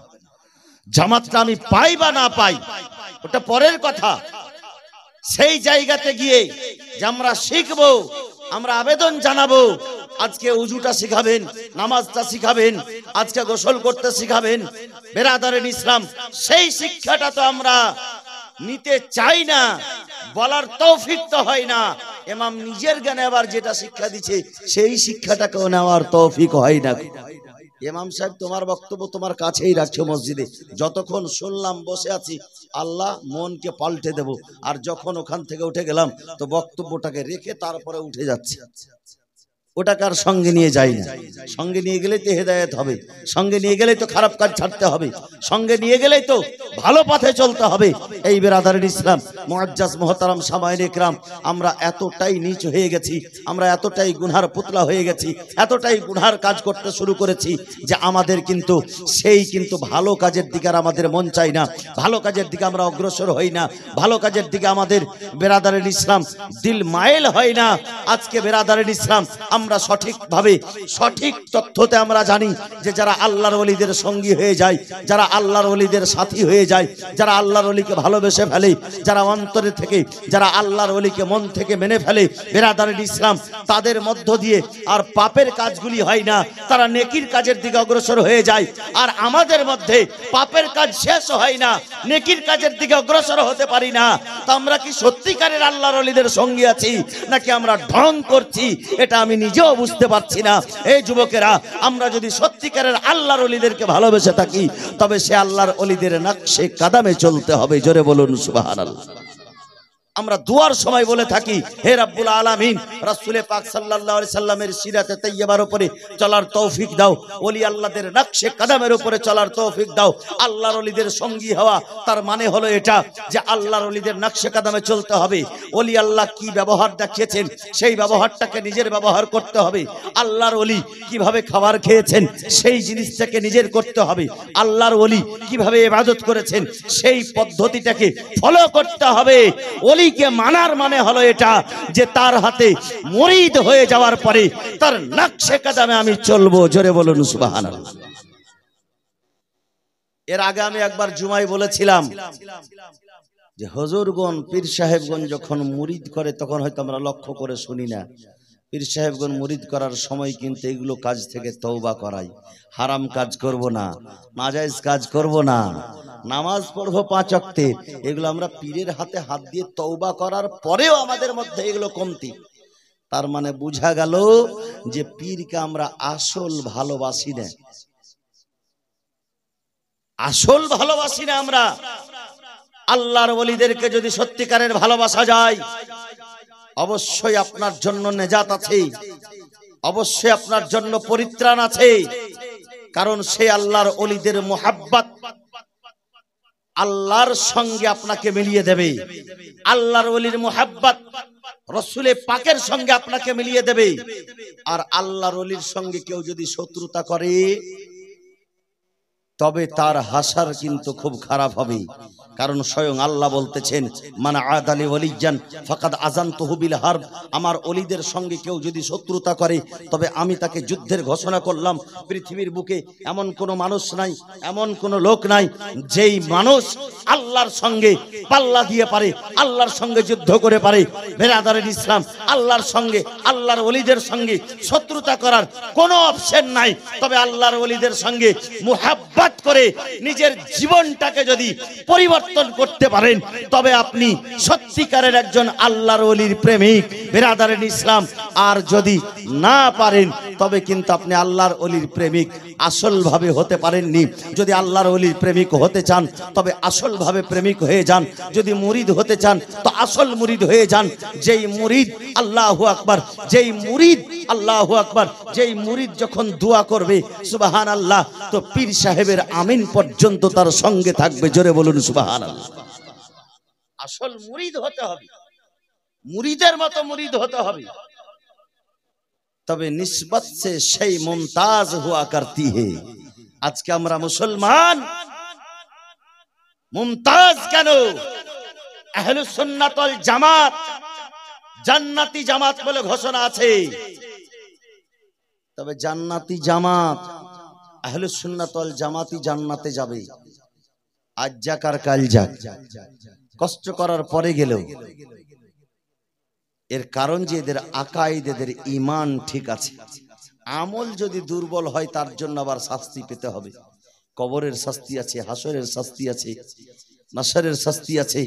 Speaker 1: জামাতটা আমি পাই বা না পাই ওটা পরের কথা। সেই জায়গাতে গিয়ে যে আমরা শিখবো, আমরা আবেদন জানাবো, আজকে উযুটা শিখাবেন, নামাজটা শিখাবেন, আজকে গোসল করতে শিখাবেন। বেরাদারের ইসলাম, সেই শিক্ষাটা তো আমরা নিতে চাই না, বলার তৌফিক তো হয় না। ইমাম নিজের জ্ঞানে আবার যেটা শিক্ষা দিচ্ছে, সেই শিক্ষাটাকেও নেওয়ার তৌফিক হয় না। ইমাম সাহেব তোমার বক্তব্য তোমার কাছেই রাখছো মসজিদে, যতক্ষণ শুনলাম বসে আছি, আল্লাহ মনকে পাল্টে দেব। আর যখন ওখান থেকে উঠে গেলাম, তো বক্তব্যটাকে রেখে তারপরে উঠে যাচ্ছি। ওটাকে আর সঙ্গে নিয়ে যাই না। সঙ্গে নিয়ে গেলেই তো হেদায়েত হবে, সঙ্গে নিয়ে গেলেই তো খারাপ কাজ ছাড়তে হবে, সঙ্গে নিয়ে গেলেই তো ভালো পথে চলতে হবে। এই বেরাদারের ইসলাম, মুআজ্জাজ মুহতারাম সামায়ের ইকরাম, আমরা এতটাই নিচ হয়ে গেছি, আমরা এতটাই গুনহার পুতলা হয়ে গেছি, এতটাই গুনহার কাজ করতে শুরু করেছি যে আমাদের কিন্তু ভালো কাজের দিকে আর আমাদের মন চাই না, ভালো কাজের দিকে আমরা অগ্রসর হই না, ভালো কাজের দিকে আমাদের বেরাদারের ইসলাম দিল মাইল হয় না। আজকে বেরাদারের ইসলাম আমরা সঠিকভাবে সঠিক তথ্যতে আমরা জানি যে যারা আল্লাহর ওলিদের সঙ্গী হয়ে যায়, যারা আল্লাহর ওলিদের সাথী হয়ে যায়, যারা আল্লাহর ওলিকে ভালোবেসে ফেলে, যারা অন্তরে থেকে, যারা আল্লাহর ওলিকে মন থেকে মেনে ফেলে, বেরাদারের ইসলাম তাদের মধ্য দিয়ে আর পাপের কাজগুলি হয় না, তারা নেকির কাজের দিকে অগ্রসর হয়ে যায়। আর আমাদের মধ্যে পাপের কাজ শেষ হয় না, নেকির কাজের দিকে অগ্রসর হতে পারি না। তো আমরা কি সত্যিকারের আল্লাহর ওলিদের সঙ্গী আছি, নাকি আমরা ঢং করছি? এটা আমি নিজেও বুঝতে পারছি না। এই যুবকেরা, আমরা যদি সত্যিকারের আল্লাহর ওলিদেরকে ভালোবেসে থাকি, তবে সে আল্লাহর ওলিদের নকশে কদমে চলতে হবে। জোরে বলুন সুবহানাল্লাহ। আমরা দুয়ার সময় বলে থাকি, হে রব্বুল আলামিন, রাসূল পাক সাল্লাল্লাহু আলাইহি সাল্লামের সিরাতে তাইয়্যিবার উপরে চলার তৌফিক দাও, ওলি আল্লাহদের নকশে কদমের উপরে চলার তৌফিক দাও। আল্লাহর ওলিদের সঙ্গী হওয়া তার মানে হলো এটা যে আল্লাহর ওলিদের নকশে কদমে চলতে হবে। ওলি আল্লাহ কি ব্যবহার দেখিয়েছেন, সেই ব্যবহারটাকে নিজের ব্যবহার করতে হবে। আল্লাহর ওলি কিভাবে খাবার খেয়েছেন, সেই জিনিসটাকে নিজের করতে হবে। আল্লাহর ওলি কিভাবে ইবাদত করেছেন, সেই পদ্ধতিটাকে ফলো করতে হবে। ওলিকে মানার মানে হলো এটা যে তার হাতে মুরিদ হয়ে যাওয়ার পরে তার নকশে কদমে আমি চলবো। জোরে বলুন সুবহানাল্লাহ। এর আগে আমি একবার জুমায় বলেছিলাম যে হুজুরগণ পীর সাহেবগণ যখন মুরিদ করে তখন হয়তো আমরা লক্ষ্য করে শুনি না। পীর সাহেবগণ মুরিদ করার সময় কিন্তু এগুলো কাজ থেকে তওবা করাই, হারাম কাজ করব না, নাজায়েজ কাজ করব না, নামাজ পড়বো 5 ওয়াক্তে, এগুলো আমরা পীরের হাতে হাত দিয়ে তওবা করার পরেও আমাদের মধ্যে এগুলো কমতি। তার মানে বোঝা গেল যে পীরকে আমরা আসল ভালোবাসি না, আসল ভালোবাসি না আমরা। আল্লাহর ওলিদেরকে যদি সত্যিকারের ভালোবাসা যায়, অবশ্যই আপনার জন্য নেজাত আছে, অবশ্যই আপনার জন্য পরিত্রাণ আছে। কারণ সে আল্লাহর ওলিদের মুহাব্বত আল্লাহর সঙ্গে আপনাকে মিলিয়ে দেবে, আল্লাহর ওলির মুহাব্বত রাসূলে পাকের সঙ্গে আপনাকে মিলিয়ে দেবে। আর আল্লাহর ওলির সঙ্গে কেউ যদি শত্রুতা করে তবে তার হাসার কিন্তু খুব খারাপ হবে। কারণ স্বয়ং আল্লাহ বলতেছেন, মান আদালি ওলিয়ান ফাকাদ আযানতুহু বিল হারব, আমার ওলিদের সঙ্গে কেউ যদি শত্রুতা করে তবে আমি তাকে যুদ্ধের ঘোষণা করলাম। পৃথিবীর বুকে এমন কোনো মানুষ নাই, এমন কোনো লোক নাই যেই মানুষ আল্লাহর সঙ্গে পাল্লা দিয়ে পারে, আল্লাহর সঙ্গে যুদ্ধ করে পারে। বেরাদারের ইসলাম, আল্লাহর সঙ্গে, আল্লাহর ওলিদের সঙ্গে শত্রুতা করার কোনো অপশন নাই। তবে আল্লাহর ওলিদের সঙ্গে মুহাব্বত করে নিজের জীবনটাকে যদি পরিবর্তন করতে পারেন তবে আপনি সত্যিকারের একজন আল্লাহর ওলির প্রেমিক। বেরাদারের ইসলাম, আর যদি না পারেন তবে কিন্তু আপনি আল্লাহর ওলির প্রেমিক আসলভাবে হতে পারেননি। যদি আল্লাহর ওলির প্রেমিক হতে চান তবে আসলভাবে প্রেমিক হয়ে যান। যদি মুরিদ হতে চান তো আসল মুরিদ হয়ে যান। যেই মুরিদ, আল্লাহু আকবার, যেই মুরিদ, আল্লাহু আকবার, যেই মুরিদ যখন দোয়া করবে সুবহানাল্লাহ, তো পীর সাহেবের আমিন পর্যন্ত তার সঙ্গে থাকবে। জোরে বলুন সুবহানাল্লাহ। আসল মুরিদ হতে হবে, মুরিদের মতো মুরিদ হতে হবে। তবে নিসবত সে সেই মুমতাজ হুয়া করতি হে। আজকে আমরা মুসলমান মুমতাজ কেন? আহলুস সুন্নাত ওয়াল জামাত জান্নাতি জামাত বলে ঘোষণা আছে। তবে জান্নাতি জামাত, আহলুস সুন্নাত ওয়াল জামাতই জান্নাতে যাবে। আজ যাক আর কাল যাক, কষ্ট করার পরে গেলেও। এর কারণ যে এদের আকাইদ, এদের ঈমান ঠিক আছে। আমল যদি দুর্বল হয় তার জন্য আবার শাস্তি পেতে হবে। কবরের শাস্তি আছে, হাসরের শাস্তি আছে, নাসরের শাস্তি আছে,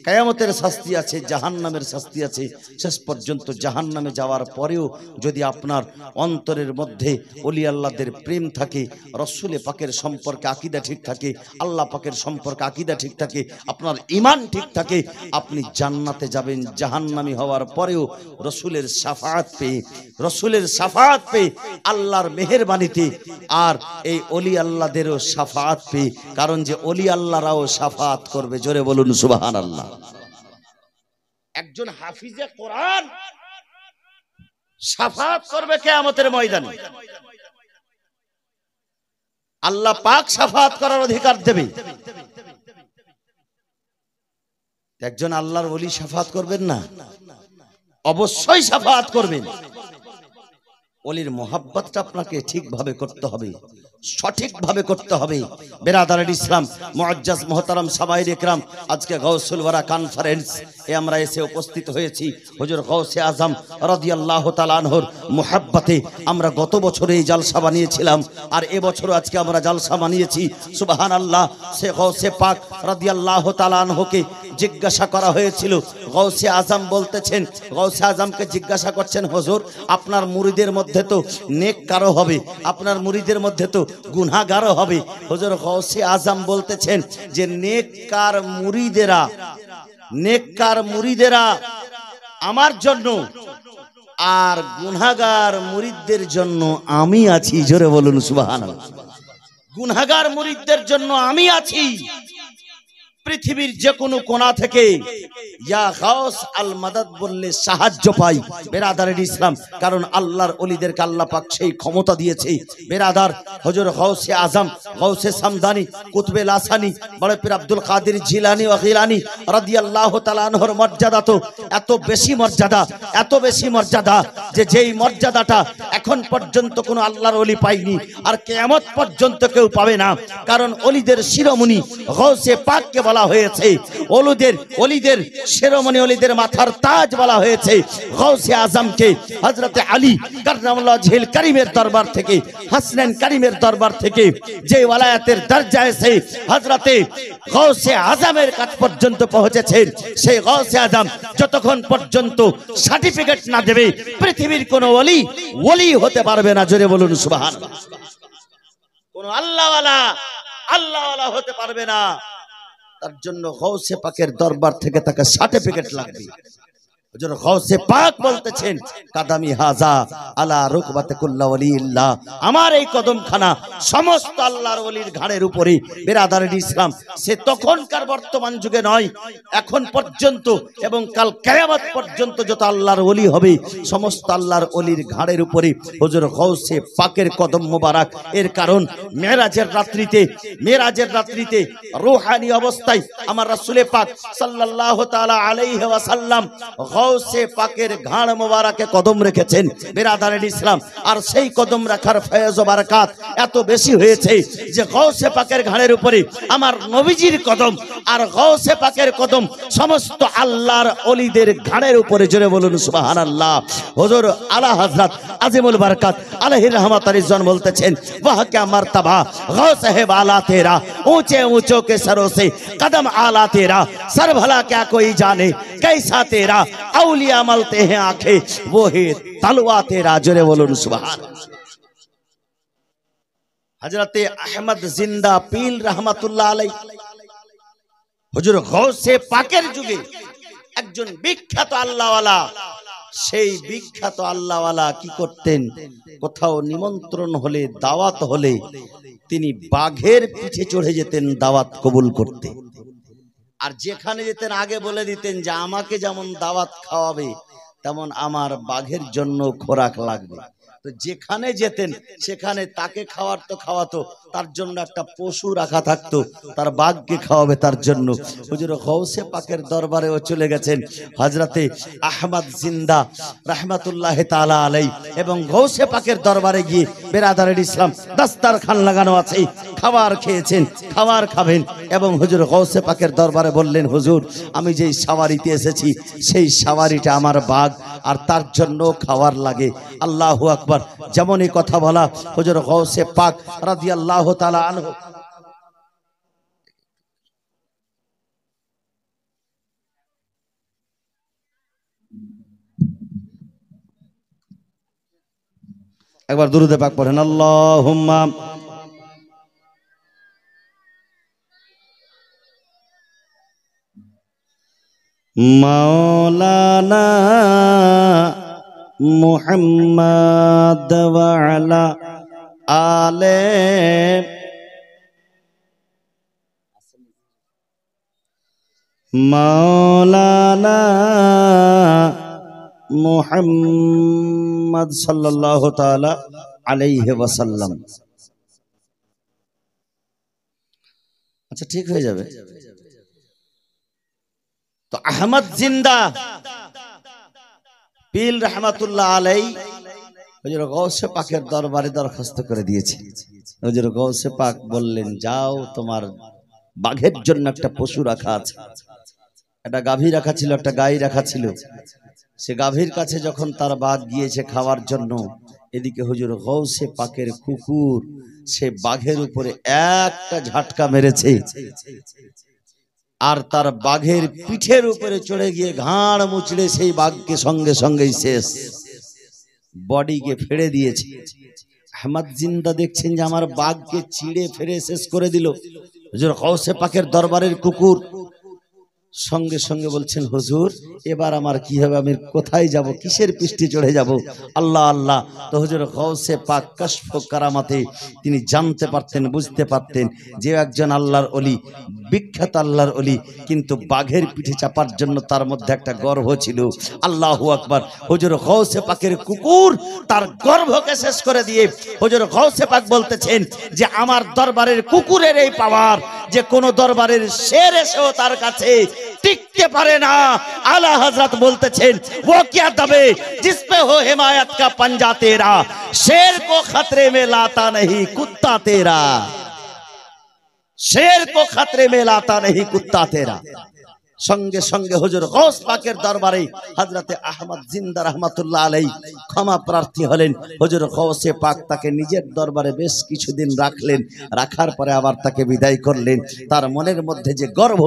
Speaker 1: কিয়ামতের শাস্তি আছে, জাহান্নামের শাস্তি আছে। শেষ পর্যন্ত জাহান্নামে যাওয়ার পরেও যদি আপনার অন্তরের মধ্যে ওলি আল্লাহদের প্রেম থাকে, রাসূলে পাকের সম্পর্কে আকীদা ঠিক থাকে, আল্লাহ পাকের সম্পর্কে আকীদা ঠিক থাকে, আপনার ঈমান ঠিক থাকে, আপনি জান্নাতে যাবেন। জাহান্নামী হওয়ার পরেও রাসূলের শাফাআত পেয়ে, রাসূলের শাফাআত পেয়ে, আল্লাহর মেহেরবানিতে, আর এই ওলি আল্লাহদেরও শাফাআত পেয়ে। কারণ যে ওলি আল্লাহরাও শাফাআত করবে। জোরে বলুন সুবহানাল্লাহ। একজন হাফিজে কোরআন শাফাআত করবে কিয়ামতের ময়দানে। আল্লাহ পাক শাফাআত করার অধিকার দেবে। একজন আল্লাহর ওলি শাফাআত করবেন না? অবশ্যই শাফাআত করবেন। ওলির মোহাব্বতটা আপনাকে ঠিকভাবে করতে হবে, সঠিকভাবে করতে হবে। বেরাদারের ইসলাম, মুআজ্জাজ মুহতারাম সামাইর ইকরাম, আজকে গাউসুল ওয়ারা কনফারেন্স এ আমরা এসে উপস্থিত হয়েছি। হুজুর গাউসে আজম রাদিয়াল্লাহু তাআলা আনহুর মুহাব্বতে আমরা গত বছর এই জালসা বানিয়েছিলাম, আর এবছরও আজকে আমরা জালসা বানিয়েছি। সুবহানাল্লাহ। সে গাউসে পাক রাদিয়াল্লাহু তাআলা আনহুকে জিজ্ঞাসা করা হয়েছিল। গাউসে আজম বলতেছেন, গাউসে আজমকে জিজ্ঞাসা করছেন, হুজুর আপনার মুরিদের মধ্যে তো নেককারও হবে, আপনার মুরিদের মধ্যে তো গুনাহগারও হবে। হুজুর গাউসে আজম বলতেছেন যে নেককার মুরিদেরা, নেককার মুরিদেরা আমার জন্য, আর গুনাহগার মুরিদদের জন্য আমি আছি। জোরে বলুন সুবহানাল্লাহ। গুনাহগার মুরিদদের জন্য আমি আছি, পৃথিবীর যে কোনো কোণা থেকে ইয়া গাউস আল মাদাদ বললে সাহায্য পাই বেরাদারের ইসলাম। কারণ আল্লাহর ওলিদেরকে আল্লাহ পাক সেই ক্ষমতা দিয়েছে। বেরাদার হুজুর গাউসে আজম, গাউসে সামদানি, কুতবে লাসানি, বড় পীর আব্দুল কাদের জিলানী ও গিলানী রাদিয়াল্লাহু তাআলা আনহুর মর্যাদা তো এত বেশি মর্যাদা, এত বেশি মর্যাদা যে যেই মর্যাদাটা এখন পর্যন্ত কোনো আল্লাহর ওলি পায়নি, আর কিয়ামত পর্যন্ত কেউ পাবে না। কারণ ওলিদের শিরোমণি গাউসে পাককে বলা হয়েছে, ওলিদের শিরোমণি, ওলিদের মাথার তাজ বলা হয়েছে গাউসে আজমকে। হযরতে আলী কাররামাল্লাহু ওয়াজহিল কারীমের দরবার থেকে, হাসনাইন কারীমের দরবার থেকে যে ওয়ালায়াতের দরজা এসে হযরতে গাউসে আজমের কাছ পর্যন্ত পৌঁছেছেন, সেই গাউসে আজম যতক্ষণ পর্যন্ত সার্টিফিকেট না দেবে পৃথিবীর কোন ওলি হতে পারবে না। জোরে বলুন সুবহানাল্লাহ। কোন আল্লাহওয়ালা হতে পারবে না। তার জন্য গাউসে পাকের দরবার থেকে তাকে সার্টিফিকেট লাগবে। হুজুর গাউসে পাক বলতেছেন কাদামি হাজা আলা রুকবাতে কুল্লা ওয়ালিল্লাহ, আমার এই কদমখানা সমস্ত আল্লাহর ওলির ঘাড়ের উপরে। বেরাদারের ইসলাম, সে তখনকার বর্তমান যুগে নয়, এখন পর্যন্ত এবং কাল কিয়ামত পর্যন্ত যত আল্লাহর ওলি হবে সমস্ত আল্লাহর ওলির ঘাড়ের উপরে হুজুর গাউসে পাকের কদম মোবারক। এর কারণ মেরাজের রাত্রিতে রূহানি অবস্থায় আমার রাসূল পাক সাল্লাল্লাহু তাআলা আলাইহি ওয়াসাল্লাম গাউসে পাকের ঘাড় মোবারকে কদম রেখেছেন বেরাদারের ইসলাম। আর সেই কদম রাখার ফয়েজ ও বারাকাত এত বেশি হয়েছে যে গাউসে পাকের ঘাড়ের উপরে আমার নবীজির কদম আর গাউসে পাকের কদম সমস্ত আল্লাহর ওলিদের ঘাড়ের উপরে। জোরে বলুন সুবহানাল্লাহ। হুজুর আলা হযরত আজিমুল বারাকাত আলাইহি রহমাতুল জন বলতেছেন ওয়াহ क्या मर्तबा गौस है बाला तेरा, ऊंचे ऊंचों के सरों से कदम आला तेरा, सर भला क्या कोई जाने कैसा तेरा, औलिया मलते हैं आंखें वो है तलवा तेरा। जोरे बोलुन सुभान। हजरते अहमद जिंदा पील रहमतुल्लाह अलैहि হুজুর গাউসে পাকের যুগে একজন বিখ্যাত আল্লাহওয়ালা। সেই বিখ্যাত আল্লাহওয়ালা কি করতেন, কোথাও নিমন্ত্রণ হলে, দাওয়াত হলে তিনি বাঘের পিঠে চড়ে যেতেন দাওয়াত কবুল করতে। আর যেখানে যেতেন আগে বলে দিতেন যে আমাকে যেমন দাওয়াত খাওয়াবে তেমন আমার বাঘের জন্য খোরাক লাগবে। তো যেখানে যেতেন সেখানে তাকে খাওয়ার তো খাওয়াতো, তার জন্য একটা পশু রাখা থাকতো, তার বাঘকে খাওয়াবে তার জন্য। হুজুর গাউসে পাকের দরবারেও চলে গেছেন হযরতে আহমদ জিন্দা রাহমাতুল্লাহ তাআলা আলাইহি, এবং গাউসে পাকের দরবারে গিয়ে বেরাদারের ইসলাম দস্তরখান লাগানো আছে, খাবার খেয়েছেন, খাবার খাবেন। এবং হুজুর গাউসে পাকের দরবারে বললেন হুজুর আমি যেই সাওয়ারিতে এসেছি সেই সাওয়ারিটা আমার বাঘ, আর তার জন্য খাবার লাগে। আল্লাহু আকবার। যেমন এই কথা বলা হুজুর গাউসে পাক রাদিয়াল্লাহু তাআলা আনহু একবার দুরূদে পাক পড়েন আল্লাহুম্মা মাওলানা মুহাম্মদ ওয়া আলা আলে মাওলানা মুহাম্মদ সাল্লাল্লাহু তাআলা আলাইহি ওয়াসাল্লাম। আচ্ছা ঠিক হয়ে যাবে। তো আহমদ জিন্দা পীর রহমাতুল্লাহ আলাইহি হুজুর গাউসে পাকের দরবারে দরখাস্ত করে দিয়েছে। হুজুর গাউসে পাক বললেন যাও তোমার বাঘের জন্য একটা পশু রাখা আছে, একটা গাভী রাখা ছিল, একটা গাই রাখা ছিল। সে গাভীর কাছে যখন তার বাঘ গিয়েছে খাওয়ার জন্য, এদিকে হুজুর গাউসে পাকের কুকুর সে বাঘের উপরে একটা ঝাটকা মেরেছে, আর তার বাঘের পিঠের উপরে চড়ে গিয়ে ঘাড় মুচড়ে সেই বাঘকে সঙ্গে সঙ্গেই শেষ, বডিকে ফেড়ে দিয়েছে। আহমদ জিন্দা দেখছেন যে আমার বাঘকে চিড়ে ফেড়ে শেষ করে দিল। হুজুর গাউসে পাকের দরবারের কুকুর সঙ্গে সঙ্গে বলছেন, হুজুর এবার আমার কি হবে, আমি কোথায় যাব, কিসের পৃষ্ঠে চড়ে যাব? আল্লাহ আল্লাহ। তো হুজুর গাউসে পাক কাশফ কারামাতে তিনি জানতে পারতেন, বুঝতে পারতেন যে একজন আল্লাহর ওলি, বিখ্যাত আল্লাহর ওলি, কিন্তু বাঘের পিঠে চাপার জন্য তার মধ্যে একটা গর্ভ ছিল। আল্লাহু আকবার। হুজুর গাউসে পাকের কুকুর তার গর্ভকে শেষ করে দিয়ে হুজুর গাউসে পাক বলতেছেন যে আমার দরবারের কুকুরের এই পাওয়ার যে কোন দরবারের শের এসেও তার কাছে টিকতে পারে না। আলা হযরত বলতেছেন, वो क्या दबे जिस पे हो हिमायत का पंजा तेरा, शेर को खतरे में लाता नहीं कुत्ता तेरा, शेर को खतरे में लाता नहीं कुत्ता तेरा। সঙ্গে সঙ্গে হুজুর গাউস পাকের দরবারে হযরতে আহমদ জিন্দা রাহমাতুল্লাহ আলাইহি ক্ষমা প্রার্থী হলেন। হুজুর গাউসে পাক তাকে নিজের দরবারে বেশ কিছুদিন রাখলেন, রাখার পরে আবার তাকে বিদায় করলেন। তার মনের মধ্যে যে গর্ব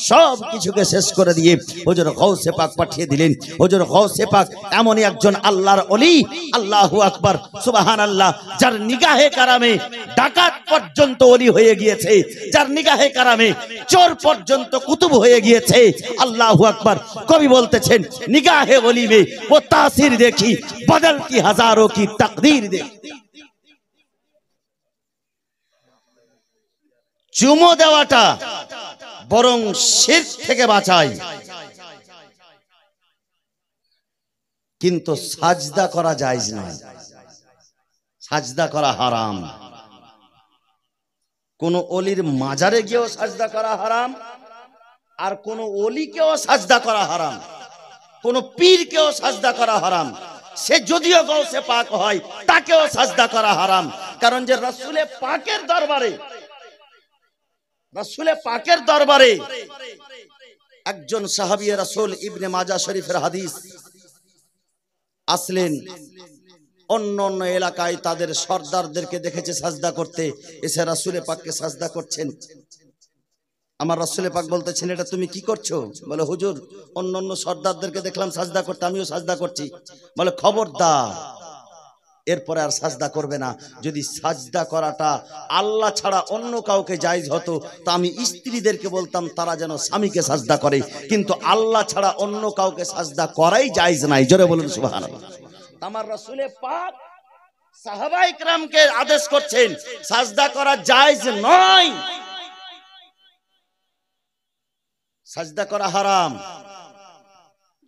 Speaker 1: সব কিছুকে শেষ করে দিয়ে হুজুর গাউসে পাক পাঠিয়ে দিলেন। হুজুর গাউসে পাক এমনই একজন আল্লাহর ওলি, আল্লাহু আকবার, সুবহানাল্লাহ, যার নিগাহে কারামে ডাকাত পর্যন্ত ওলি হয়ে গিয়েছে, যার নিগাহে কারামে চোর পর্যন্ত কুতুব হয়ে গিয়েছে। আল্লাহু আকবার। কবি বলতেছেন, নিগাহে ওলি মে वो तासीर देखी बदलती हजारों की तकदीर देखी। চুমো দেওয়াটা বরং শিরক থেকে বাঁচায়, কিন্তু সাজদা করা জায়েজ নয়, সাজদা করা হারাম। কোন ওলির মাজারে গিয়েও সাজদা করা হারাম, আর কোন ওলিকেও সাজদা করা হারাম, কোন পীরকেও সাজদা করা হারাম। সে যদিও গাউসে পাক হয় তাকেও সাজদা করা হারাম। কারণ যে রাসূলে পাকের দরবারে, রাসূলে পাকের দরবারে একজন সাহাবী রাসূল ইবনে মাজাহ শরীফের হাদিস আসলেন। অন্য অন্য এলাকায় তাদের সরদারদেরকে দেখেছে সাজদা করতে, এসে রাসূলে পাককে সাজদা করছেন। আমার রাসূলে পাক বলতেছেন, এটা তুমি কি করছো? বলে, হুজুর অন্য অন্য সরদারদেরকে দেখলাম সাজদা করতে, আমিও সাজদা করছি। বলে, খবরদার, এরপরে আর সাজদা করবে না। যদি সাজদা করাটা আল্লাহ ছাড়া অন্য কাউকে জায়েজ হতো তো আমি স্ত্রীদেরকে বলতাম তারা যেন স্বামীকে সাজদা করে, কিন্তু আল্লাহ ছাড়া অন্য কাউকে সাজদা করাই জায়েজ নাই। জোরে বলুন সুবহানাল্লাহ। আমার রাসূলে পাক সাহাবায়ে কিরামকে আদেশ করছেন সাজদা করা জায়েজ নয়, সাজদা করা হারাম।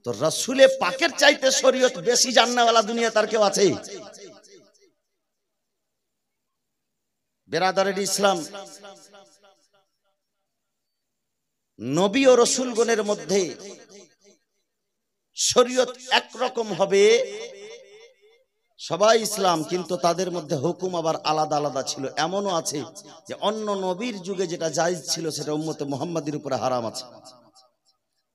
Speaker 1: তো রাসূলে পাকের চাইতে শরীয়ত বেশি জাননেওয়ালা দুনিয়া তার কেউ আছে? বেরাদারের ইসলাম, নবী ও রাসূলগণের মধ্যে শরীয়ত একরকম হবে, সবাই ইসলাম, কিন্তু তাদের মধ্যে হুকুম আবার আলাদা আলাদা ছিল। এমনও আছে যে অন্য নবীর যুগে যেটা জায়েজ ছিল সেটা উম্মতে মুহাম্মাদির উপরে হারাম আছে।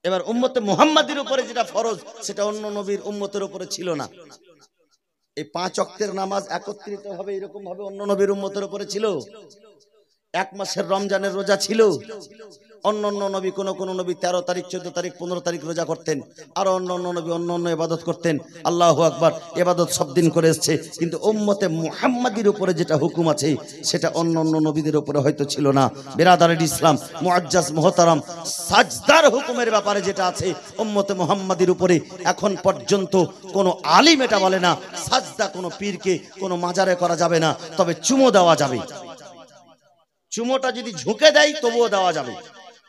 Speaker 1: এবার উম্মতে মুহাম্মাদির উপরে যেটা ফরজ সেটা অন্য নবীর উম্মতের উপরে ছিল না। এই 5 ওয়াক্তের নামাজ একত্রিত ভাবে এরকম ভাবে অন্য নবীর উম্মতের উপরে ছিল। এক মাসের রমজানের রোজা ছিল, অন্য অন্য নবী কোন কোন নবী 13 তারিখ 14 তারিখ 15 তারিখ রোজা করতেন, আর অন্য অন্য নবী অন্য অন্য ইবাদত করতেন। আল্লাহু আকবার, ইবাদত সব দিন করে এসেছে, কিন্তু উম্মতে মুহাম্মাদির উপরে যেটা হুকুম আছে সেটা অন্য অন্য নবীদের উপরে হয়তো ছিল না। বিরাদারের ইসলাম, মুআজ্জাজ মুহতারাম, সাজদার হুকুমের ব্যাপারে যেটা আছে উম্মতে মুহাম্মাদির উপরে এখন পর্যন্ত কোনো আলিম এটা বলে না সাজদা কোনো পীরকে কোনো মাজারে করা যাবে না, তবে চুমো দেওয়া যাবে। চুমোটা যদি ঝুঁকে দেয় তবুও দেওয়া যাবে।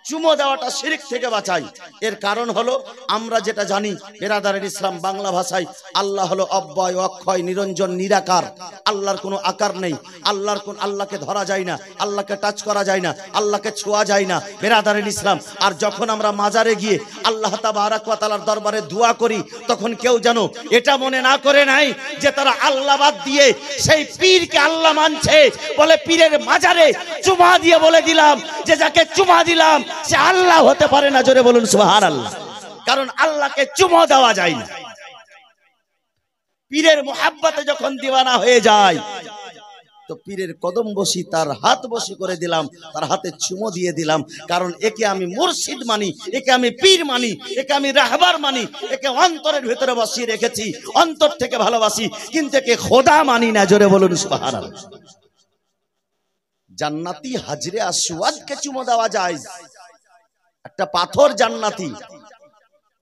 Speaker 1: চুমো দেওয়াটা শিরক থেকে বাঁচাই। এর কারণ হলো আমরা যেটা জানি বিরাদারের ইসলাম, বাংলা ভাষায় আল্লাহ হলো অব্যয়, অক্ষয়, নিরঞ্জন, নিরাকার। আল্লাহর কোনো আকার নেই, আল্লাহকে ধরা যায় না, আল্লাহকে টাচ করা যায় না, আল্লাহকে ছোঁয়া যায় না। বিরাদারের ইসলাম, আর যখন আমরা মাজারে গিয়ে আল্লাহ তাবারাক ওয়া তাআলার দরবারে দোয়া করি তখন কেউ যেন এটা মনে না করে নাই যে তারা আল্লাহ বাদ দিয়ে সেই পীরকে আল্লাহ মানছে। বলে পীরের মাজারে চুমা দিয়ে বলে দিলাম যে যাকে চুমা দিলাম সে আল্লাহ হতে পারে না। জোরে বলুন সুবহানাল্লাহ। কারণ আল্লাহকে চুমো দেওয়া যায় না। পীরের মুহাব্বতে যখন দিওয়ানা হয়ে যায় তো পীরের কদম বসি, তার হাত বসি করে দিলাম, তার হাতে চুমো দিয়ে দিলাম। কারণ একে আমি মুর্শিদ মানি, একে আমি পীর মানি, একে আমি রাহবার মানি, একে অন্তরের ভিতরে বসিয়ে রেখেছি, অন্তর থেকে ভালোবাসি, কিন্তু একে খোদা মানি না। জোরে বলুন সুবহানাল্লাহ। জান্নাতি হাজরে আসওয়াদকে চুমো দেওয়া যায়, একটা পাথর জান্নাতি,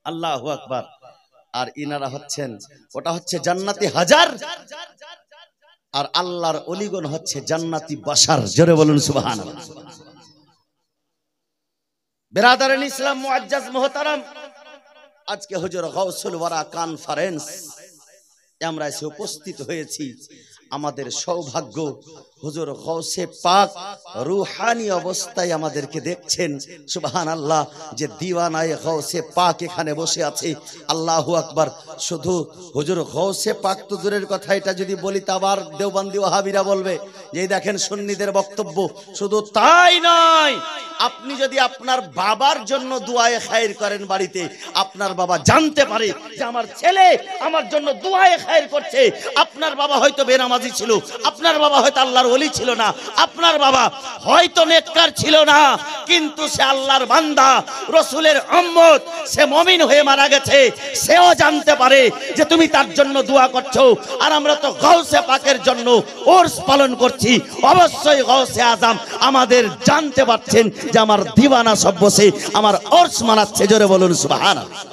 Speaker 1: আল্লাহু আকবার। আর ইনারা হচ্ছেন, ওটা হচ্ছে জান্নাতি হাজার, আর আল্লাহর ওলিগণ হচ্ছে জান্নাতি বাশার। জোরে বলুন সুবহানাল্লাহ। বিরাদারান ইসলাম মুআজ্জাজ মুহতারাম, আজকে হুজুর গাউসুল ওয়ারা কনফারেন্স আমরা এসে উপস্থিত হয়েছি। আমাদের সৌভাগ্য হুজুর গাউসে পাক রূহানি অবস্থায় আমাদেরকে দেখছেন। সুবহানাল্লাহ, যে দিওয়ানায়ে গাউসে পাক এখানে বসে আছে। আল্লাহু আকবার। শুধু হুজুর গাউসে পাক তো দূরের কথা, এটা যদি বলি তা আবার দেওবন্দি ওয়াহাবিরা বলবে যে দেখেন সুন্নিদের বক্তব্য। শুধু তাই নয়, আপনি যদি আপনার বাবার জন্য দুআয়ে খায়র করেন বাড়িতে, আপনার বাবা জানতে পারে যে আমার ছেলে আমার জন্য দুআয়ে খায়র করছে। আপনার বাবা হয়তো বেনামাজি ছিল, আপনার বাবা হয়তো আল্লাহর ওলি ছিল না, আপনার বাবা হয়তো নেককার ছিল না, কিন্তু সে আল্লাহর বান্দা, রাসূলের উম্মত, সে মুমিন হয়ে মারা গেছে। সেও জানতে পারে যে তুমি তার জন্য দোয়া করছো। আর আমরা তো গাউসে পাকের জন্য উরস পালন করছি। অবশ্যই গাউসে আজম আমাদের জানতে পারছেন যে আমার দিওয়ানা সব বসে আমার উরস মানাচ্ছে। জোরে বলুন সুবহানাল্লাহ।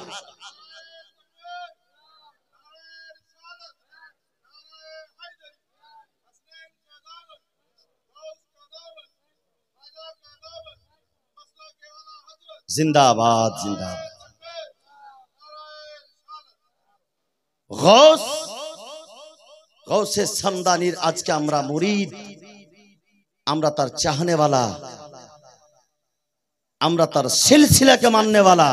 Speaker 1: জিন্দাবাদ জিন্দাবাদ। গাউস, গাউসে সামদানির আজকে আমরা মুরিদ, আমরা তার চাহনেওয়ালা, আমরা তার সিলসিলাকে মাননেওয়ালা,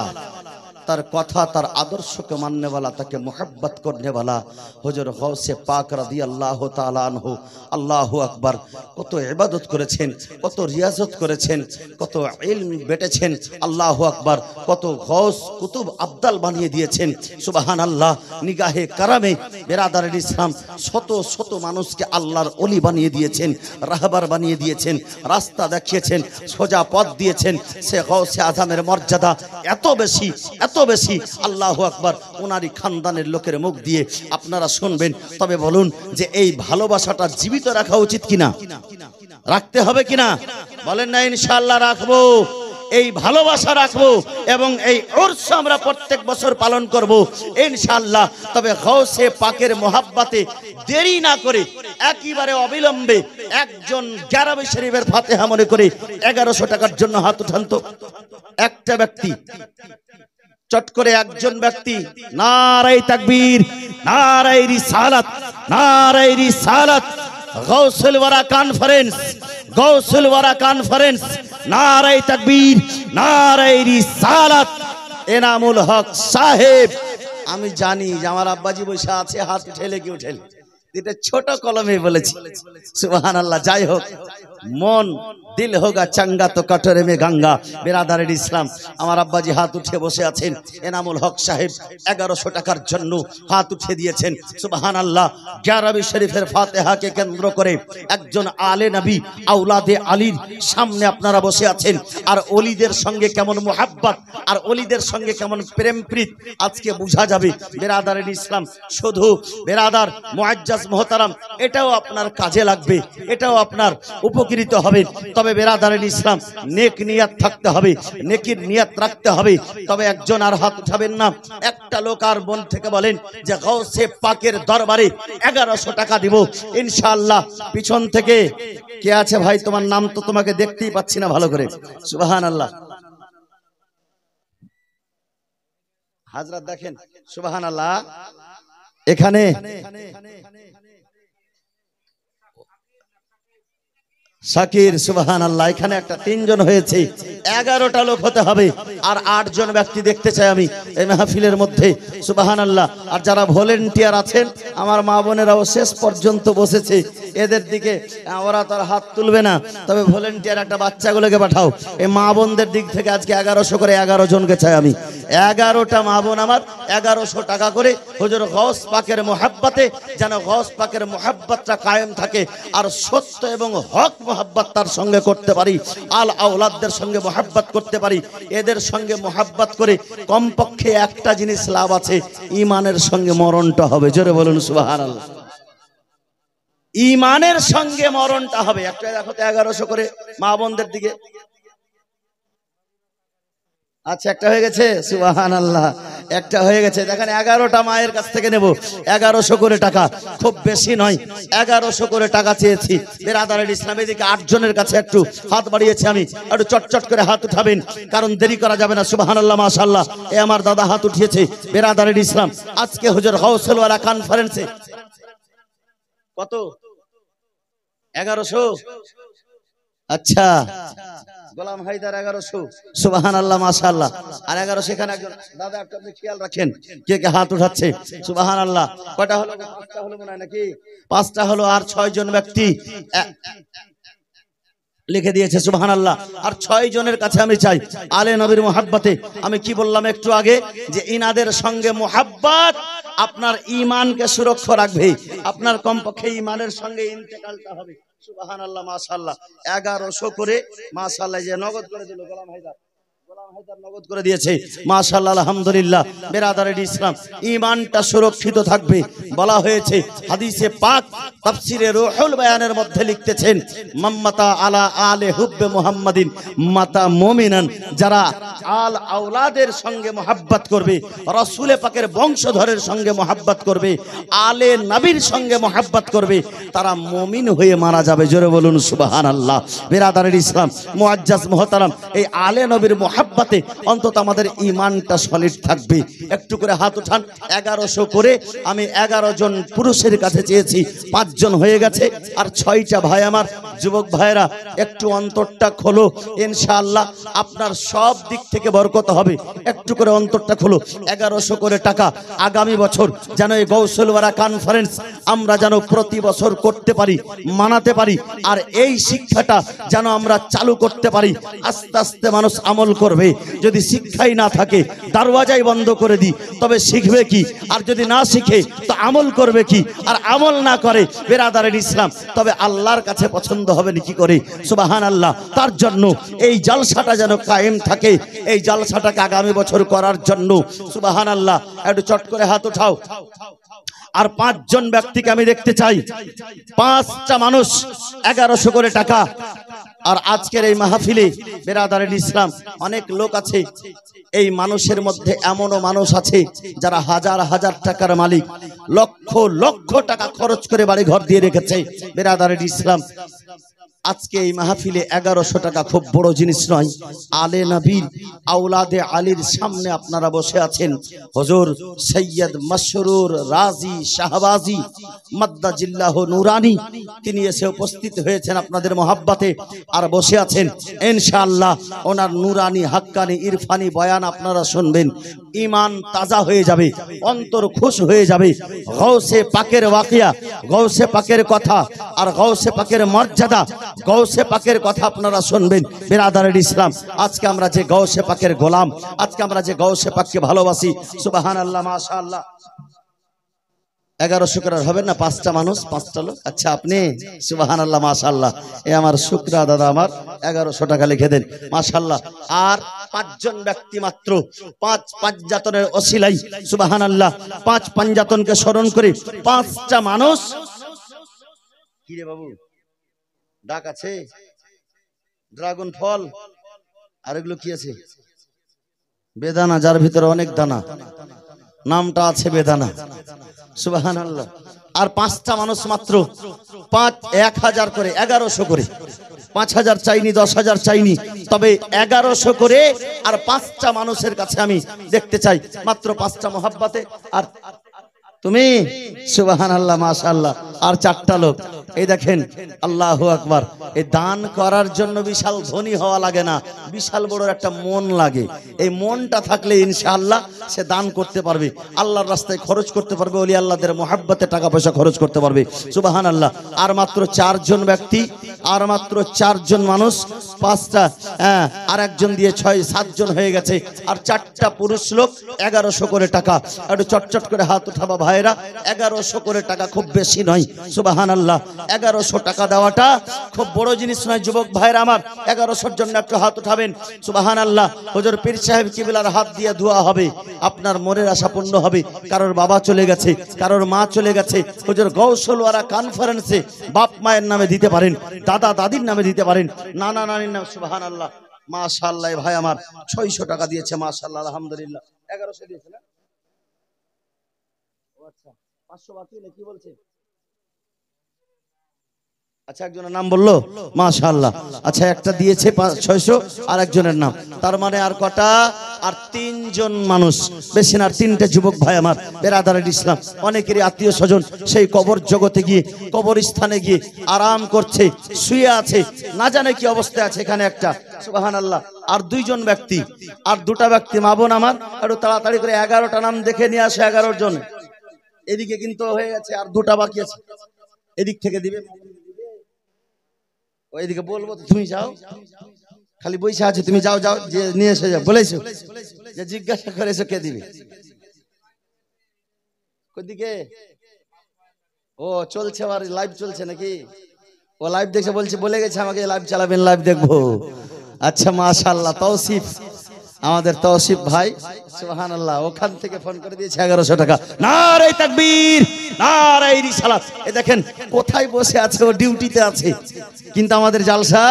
Speaker 1: তার কথা তার আদর্শকে মাননেওয়ালা, তাকে মোহাব্বত করনেওয়ালা হুজুর গাউসে পাক রাদিয়াল্লাহু তাআলা আনহু। আল্লাহু আকবার। কত ইবাদত করেছেন, কত রিয়াজত করেছেন, কত ইলম বেটেছেন। আল্লাহু আকবার। কত গাউস কুতুব আবদাল বানিয়ে দিয়েছেন। সুবহানাল্লাহ। নিগাহে কারামে বিরাদারান ইসলাম শত শত মানুষকে আল্লাহর ওলি বানিয়ে দিয়েছেন, রাহবার বানিয়ে দিয়েছেন, রাস্তা দেখিয়েছেন, সোজা পথ দিয়েছেন। সে গাউসে আজমের মর্যাদা এত বেশি, এত বেশি। আল্লাহু আকবার। ওনারই খানদানের লোকের মুখ দিয়ে আপনারা শুনবেন। তবে বলুন যে এই ভালোবাসাটা জীবিত রাখা উচিত কিনা, রাখতে হবে কিনা? বলেন না ইনশাআল্লাহ রাখবো। এই ভালোবাসা রাখবো এবং এই উরস আমরা প্রত্যেক বছর পালন করব ইনশাআল্লাহ। তবে গাউসে পাকের মোহাব্বতে দেরি না করে একেবারে অবিলম্বে একজন গ্যারাবি শরীফের ফাতিহা মনে করে 1100 টাকার জন্য হাত উঠান তো। একটা ব্যক্তি, চট করে একজন ব্যক্তি। নারায়ে তাকবীর, নারায়ে রিসালাত, নারায়ে রিসালাত। গাউসুল ওয়ারা কনফারেন্স, গাউসুল ওয়ারা কনফারেন্স। নারায়ে তাকবীর, নারায়ে রিসালাত। এনামুল হক সাহেব। আমি জানি যে আমার আব্বাজি বসে আছে, হাত উঠেলে কি উঠেলে, এটা ছোট কলমে বলেছি। সুবহানাল্লাহ। যাই হোক, মন দিল হোগা চাঙ্গা তো কটরে মে গঙ্গা। বিরাদারান ইসলাম আমার আব্বাজি হাত উঠে বসে আছেন। এনামুল হক সাহেব 1100 টাকার জন্য হাত উঠে দিয়েছেন। সুবহানাল্লাহ। গ্যারাবি শরীফের ফাতিহাকে কেন্দ্র করে একজন আলে নবী, আওলাদে আলীর সামনে আপনারা বসে আছেন। আর ওলিদের সঙ্গে কেমন মোহাব্বত, আর ওলিদের সঙ্গে কেমন প্রেম প্রীত আজকে বোঝা যাবে। বিরাদারান ইসলাম শুধু বিরাদার মুআজ্জাজ মুহতারাম, এটাও আপনার কাজে লাগবে, এটাও আপনার উপকৃত হবেন। তবে বিরাদারান ইসলাম নেক নিয়াত থাকতে হবে, নেকির নিয়াত রাখতে হবে। তবে একজন আর হাত উঠাবেন না। একটা লোক আর মন থেকে বলেন যে গাউসে পাকের দরবারে 1100 টাকা দিব ইনশাআল্লাহ। পিছন থেকে কে আছে ভাই? তোমার নাম তো তোমাকে দেখতেই পাচ্ছি না ভালো করে। সুবহানাল্লাহ। হাজরাত দেখেন, সুবহানাল্লাহ। এখানে শাকির, সুবহানাল্লাহ। এখানে একটা 3 জন হয়েছে, 11টা লোক হতে হবে। আর 8 জন ব্যক্তি দেখতে চাই আমি এই মাহফিলের মধ্যে। সুবহানাল্লাহ। আর যারা ভলেন্টিয়ার আছেন, আমার মা বোনেরাও শেষ পর্যন্ত বসেছে, এদের দিকে ওরা তার হাত তুলবে না। তবে ভলেন্টিয়ার একটা বাচ্চাগুলোকে পাঠাও। এই মা বোনদের দিক থেকে আজকে 1100 করে 11 জনকে চাই আমি। 11টা মা বোন আমার 1100 টাকা করে হুজুর গাউস পাকের মোহাব্বতে, যেন গাউস পাকের মোহাব্বতটা কায়েম থাকে। আর সত্য এবং হক মোহাব্বত তার সঙ্গে করতে পারি, আল আওলাদদের সঙ্গে মোহাব্বত করতে পারি। এদের সঙ্গে মোহাব্বত করে কমপক্ষে একটা জিনিস লাভ আছে, ঈমানের সঙ্গে মরণটা হবে। জোরে বলুন সুবহানাল্লাহ। ঈমানের সঙ্গে মরণটা হবে। একটা দেখো তো 1100 করে মা বোনদের দিকে। আচ্ছা, একটা হয়ে গেছে, সুবহানাল্লাহ, একটা হয়ে গেছে। দেখেন 11টা মায়ের কাছ থেকে নেব 1100 করে টাকা, খুব বেশি নয়, 1100 করে টাকা চেয়েছি। বেরাদারের ইসলাম এদিকে 8 জনের কাছে একটু হাত বাড়িয়েছি আমি, একটু চটচট করে হাত উঠাবেন, কারণ দেরি করা যাবে না। সুবহানাল্লাহ, মাশাআল্লাহ, এ আমার দাদা হাত উঠিয়েছে। বেরাদারের ইসলাম আজকে হুজুর গাউসুল ওয়ারা কনফারেন্সে কত? 1100। আচ্ছা, গোলাম হায়দার 1100, সুবহানাল্লাহ, মাশাআল্লাহ। আর 1100 এখানে একজন দাদা, একটু আপনি খেয়াল রাখেন কে কে হাত উঠাচ্ছে। সুবহানাল্লাহ, কয়টা হলো? 5টা হলো মনে হয় নাকি? 5টা হলো। আর 6 জন ব্যক্তি লিখে দিয়েছে, সুবহানাল্লাহ। আর 6 জনের কাছে আমি চাই আলে নবীর মুহাব্বতে, আমি কি বললাম একটু আগে, যে ইনাদের সঙ্গে মুহাব্বত আপনার ঈমানকে সুরক্ষা রাখবে, আপনার কমপক্ষে ঈমানের সঙ্গে ইন্তেকালটা হবে। সুবহানাল্লাহ, মাশাআল্লাহ। 1100 করে মাশাআল্লাহ, যে নগদ করে দিল গোলাম হায়দার, নগদ করে দিয়েছে, মাশাআল্লাহ, আলহামদুলিল্লাহ। বেরাদারের ইসলাম ঈমানটা সুরক্ষিত থাকবে। বলা হয়েছে হাদিসে পাক তাফসিরে রুহুল বায়ানের মধ্যে লিখতেছেন, মাম্মাতা আলা আলে হুব্বে মুহাম্মাদিন মাতা মুমিনান, যারা আল আওলাদের সঙ্গে মুহাব্বত করবে, রাসূল পাকের বংশধরের সঙ্গে মুহাব্বত করবে, আলে নবীর সঙ্গে মুহাব্বত করবে, তারা মুমিন হয়ে মারা যাবে। জোরে বলুন সুবহানাল্লাহ। বেরাদারের ইসলাম মুআজ্জাজ মুহতারাম, এই আলে নবীর মুহাব্বতে অন্তত আমাদের ঈমানটা সলিড থাকবে। একটু করে হাত উঠান। 1100 করে আমি 11 জন পুরুষের কাছে চেয়েছি, 5 জন হয়ে গেছে। আর 6টা ভাই আমার, যুবক ভাইরা, একটু অন্তরটা খোলো, ইনশাআল্লাহ আপনার সব দিক থেকে বরকত হবে। একটু করে অন্তরটা খোলো। 1100 করে টাকা আগামী বছর যেন এই গাউসুল ওয়ারা কনফারেন্স আমরা যেন প্রতি বছর করতে পারি, মানাতে পারি। আর এই শিক্ষাটা যেন আমরা চালু করতে পারি। আস্তে আস্তে মানুষ আমল করবে। যদি শিক্ষাই না থাকে, দরওয়াজাই বন্ধ করে দিই, তবে শিখবে কি? আর যদি না শিখে তো আমল করবে কি? আর আমল না করে বেরাদারের ইসলাম, তবে আল্লাহর কাছে পছন্দ হবে না কি করে? সুবহানাল্লাহ। তার জন্য এই জলসাটা যেন কায়েম থাকে, এই জলসাটাকে আগামী বছর করার জন্য সুবহানাল্লাহ একটু চট করে হাত উঠাও। আর 5 জন ব্যক্তিকে আমি দেখতে চাই, 5টা মানুষ 1100 করে টাকা। আর আজকের এই মাহফিলে বেরাদারের ইসলাম অনেক লোক আছে, এই মানুষের মধ্যে এমনও মানুষ আছে যারা হাজার হাজার টাকার মালিক, লক্ষ লক্ষ টাকা খরচ করে বাড়ি ঘর দিয়ে রেখেছে। বেরাদারের ইসলাম আজকে এই মাহফিলে 1100 টাকা খুব বড় জিনিস নয়। আলে নবীর আওলাদে আলীর সামনে আপনারা বসে আছেন। হুজুর সৈয়দ মশরুর রাজি শাহবাজি মাদ্দাজিল্লাহ নুরানি, তিনি এসে উপস্থিত হয়েছেন আপনাদের মহাব্বতে, আর বসে আছেন। ইনশাআল্লাহ ওনার নুরানি হাক্কানি ইরফানি বয়ান আপনারা শুনবেন, ঈমান তাজা হয়ে যাবে, অন্তর খুশ হয়ে যাবে। গাউসে পাকের ওয়াকিয়া, গাউসে পাকের কথা, আর গাউসে পাকের মর্যাদা, গাউসে পাকের কথা আপনারা শুনবেন। বেরাদারের ইসলাম আজকে আমরা যে গাউসে পাকের গোলাম, আজকে আমরা যে গাউসে পাককে ভালোবাসি, সুবহানাল্লাহ, মাশাআল্লাহ। 1100 করে হবে না? 5টা মানুষ, 5টা লোক। আচ্ছা, আপনি সুবহানাল্লাহ, মাশাআল্লাহ। এ আমার শুকরা দাদা, আমার 1100 টাকা লিখে দেন, মাশাআল্লাহ। আর 5 জন ব্যক্তি মাত্র, 5 পাঁচজাতনের ওসিলাই সুবহানাল্লাহ, 5 পাঁচজাতনকে স্মরণ করে 5টা মানুষ। কি রে বাবু, ডাক আছে? ড্রাগন ফল, আর এগুলো কি আছে? বেদানা, যার ভিতরে অনেক দানা, নামটা আছে বেদানা, সুবহানাল্লাহ। আর 5টা মানুষ মাত্র 1000 করে, 1100 করে, 5000 চাইনি, 10000 চাইনি, তবে 1100 করে। আর 5টা মানুষের কাছে আমি দেখতে চাই মাত্র 5টা মহাব্বতে। আর তুমি সুবহানাল্লাহ, মাশাআল্লাহ। আর 4টা লোক, এই দেখেন, আল্লাহু আকবার। এই দান করার জন্য বিশাল ধনী হওয়া লাগে না, বিশাল বড় একটা মন লাগে। এই মনটা থাকলে ইনশাআল্লাহ সে দান করতে পারবে, আল্লাহর রাস্তায় খরচ করতে পারবে, ওলি আল্লাহদের মহাব্বতে টাকা পয়সা খরচ করতে পারবে, সুবহানাল্লাহ। আর মাত্র 4 জন ব্যক্তি, আর মাত্র 4 জন মানুষ, 5টা, আর একজন দিয়ে 6-7 জন হয়ে গেছে। আর 4টা পুরুষ লোক, 1100 করে টাকা। একটু চটচট করে হাত উঠাবা ভাইরা। 1100 করে টাকা খুব বেশি নয়, সুবহানাল্লাহ। 1100 টাকা দেওয়াটা খুব বড় জিনিস নয়। যুবক ভাইরা আমার, 1100-র জন্য একটু হাত উঠাবেন, সুবহানাল্লাহ। হুজুর পীর সাহেব কিবলার হাত দিয়ে দোয়া হবে, আপনার মনের আশা পূর্ণ হবে। কারোর বাবা চলে গেছে, কারোর মা চলে গেছে, হুজুর গাউসুল ওয়ারা কনফারেন্সে বাপ মায়ের নামে দিতে পারেন, দাদা দাদির নামে দিতে পারেন, নানা নানির নামে, সুবহানাল্লাহ। মাশাআল্লাহ ভাই আমার 600 টাকা দিয়েছে মাশাআল্লাহ আলহামদুলিল্লাহ 1100 দিয়েছে না ও আচ্ছা 500 বাকি নাকি বলছে আচ্ছা একজনের নাম বললো মাশাআল্লাহ আচ্ছা একটা দিয়েছে 600 আর একজনের নাম তার মানে আর কটা আর তিনজন মানুষ বেশি না তিনটে যুবক ভাই আমার বেরাদারের ইসলাম অনেকেরই আত্মীয় স্বজন সেই কবর জগতে গিয়ে কবরস্থানে গিয়ে আরাম করছে শুয়ে আছে না জানে কি অবস্থায় আছে এখানে একটা সুবহানাল্লাহ আর দুইজন ব্যক্তি আর দুটা ব্যক্তি মা বোন আমার একটু তাড়াতাড়ি করে 11টা নাম দেখে নিয়ে আসে 11 জন এদিকে কিন্তু হয়ে গেছে আর দুটা বাকি আছে এদিক থেকে দিবে ওইদিকে বলবো তুমি যাও খালি বইসা আছে তুমি যাও যাও যে নিয়ে এসে যাও বলেছো যে জিজ্ঞাসা করেছো কে দিবে কোদিকে ও চলছে আর লাইভ চলছে নাকি ও লাইভ দেখে বলছে বলে গেছে আমাকে লাইভ চালাবেন লাইভ দেখবো আচ্ছা মাশাআল্লাহ তৌসিফ আমাদের তৌসিফ ভাই সুবহানাল্লাহ ওখান থেকে ফোন করে দিয়েছে 1100 টাকা নারে তাকবীর নারে রিসালাত এই দেখেন কোথায় বসে আছে ও ডিউটিতে আছে কিন্তু আমাদের জালসা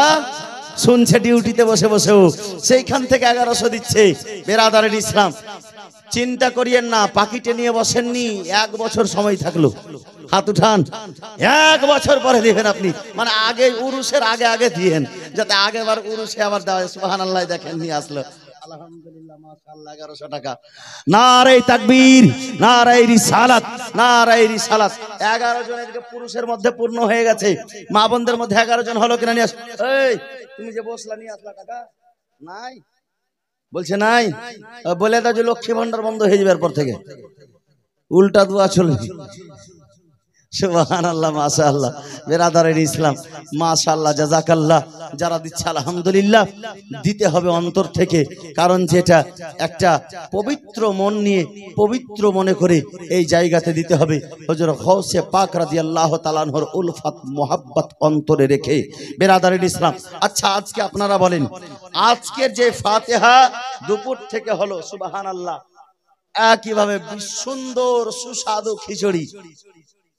Speaker 1: শুনছে ডিউটিতে বসে বসেও সেইখান থেকে 1100 দিচ্ছে বেরাদারের ইসলাম চিন্তা করিয়েন না পাকিটে নিয়ে বসেননি 1 বছর সময় থাকলো হাত উঠান 1 বছর পরে দিবেন আপনি মানে আগে উরুসের আগে আগে দিয়েন যাতে আগেবার উরুসে আবার দেওয়া সুবহানাল্লাহ দেখেন নিয়ে আসলো আলহামদুলিল্লাহ মাশাআল্লাহ 1100 টাকা নারে তাকবীর নারে রিসালাত নারে রিসালাত 11 জনের পুরুষের মধ্যে পূর্ণ হয়ে গেছে মা বোনদের মধ্যে 11 জন হলো কিনা নিয়ে আস এই তুমি যে বসলা নিয়ে আসলা টাকা নাই বলছে নাই বলে দাও যে লক্ষ্মী ভান্ডার বন্ধ হয়ে যাবে এরপর থেকে উল্টা দোয়া চলবে সুবহানাল্লাহ মাশাআল্লাহ বেরাদারের ইসলাম মাশাআল্লাহ জাযাকাল্লাহ যারা দিচ্ছে আলহামদুলিল্লাহ দিতে হবে অন্তর থেকে কারণ যেটা একটা পবিত্র মন নিয়ে পবিত্র মনে করে এই জায়গাতে দিতে হবে হযরত গৌসে পাক রাদিয়াল্লাহু তাআলা আনহুর উলফাত মোহাব্বত অন্তরে রেখে বেরাদারের ইসলাম আচ্ছা আজকে আপনারা বলেন আজকের যে ফাতিহা দুপুর থেকে হলো সুবহানাল্লাহ একইভাবে সুন্দর সুস্বাদু খিচুড়ি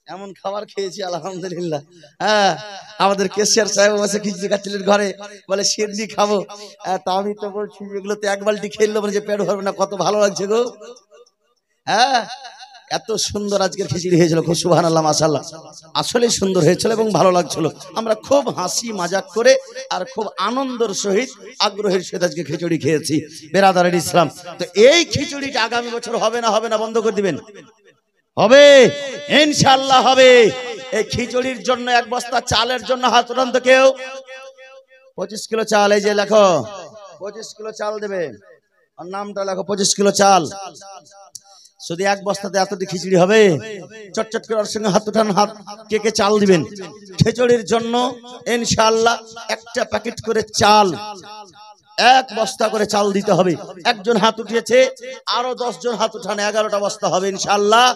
Speaker 1: এমন খাবার খেয়েছি আলহামদুলিল্লাহ হ্যাঁ আমাদের কেশিয়ার সাহেব বসে খিচুড়ি খাচ্ছিলেন ঘরে বলে সিরনি খাবো তা আমি তো বলছি এগুলো তো এক বালতি খেললো মানে যে পেট ভরবে না কত ভালো লাগছে গো হ্যাঁ এত সুন্দর আজকের খিচুড়ি হয়েছিল খুব সুবহানাল্লাহ মাশাআল্লাহ আসলে সুন্দর হয়েছিল এবং ভালো লাগছিল আমরা খুব হাসি মজাক করে আর খুব আনন্দের সহিত আগ্রহের সহিত আজকে খিচুড়ি খেয়েছি বেরাদারের ইসলাম তো এই খিচুড়িটা আগামী বছর হবে না বন্ধ করে দিবেন হবে ইনশাআল্লাহ হবে এই খিচুড়ির জন্য 1 বস্তা চালের জন্য হাত উঠান তো কেউ 25 কিলো চাল এই যে লেখো 25 কিলো চাল দেবে আর নামটা লেখো 25 কিলো চাল শুধু 1 বস্তাতে এতটি খিচুড়ি হবে চটচট করে ওর সঙ্গে হাত উঠান হাত কে কে চাল দিবেন খিচুড়ির জন্য ইনশাআল্লাহ একটা প্যাকেট করে চাল 1 বস্তা করে চাল দিতে হবে একজন হাত উঠিয়েছে আরো 10 জন হাত উঠান 11টা বস্তা হবে ইনশাআল্লাহ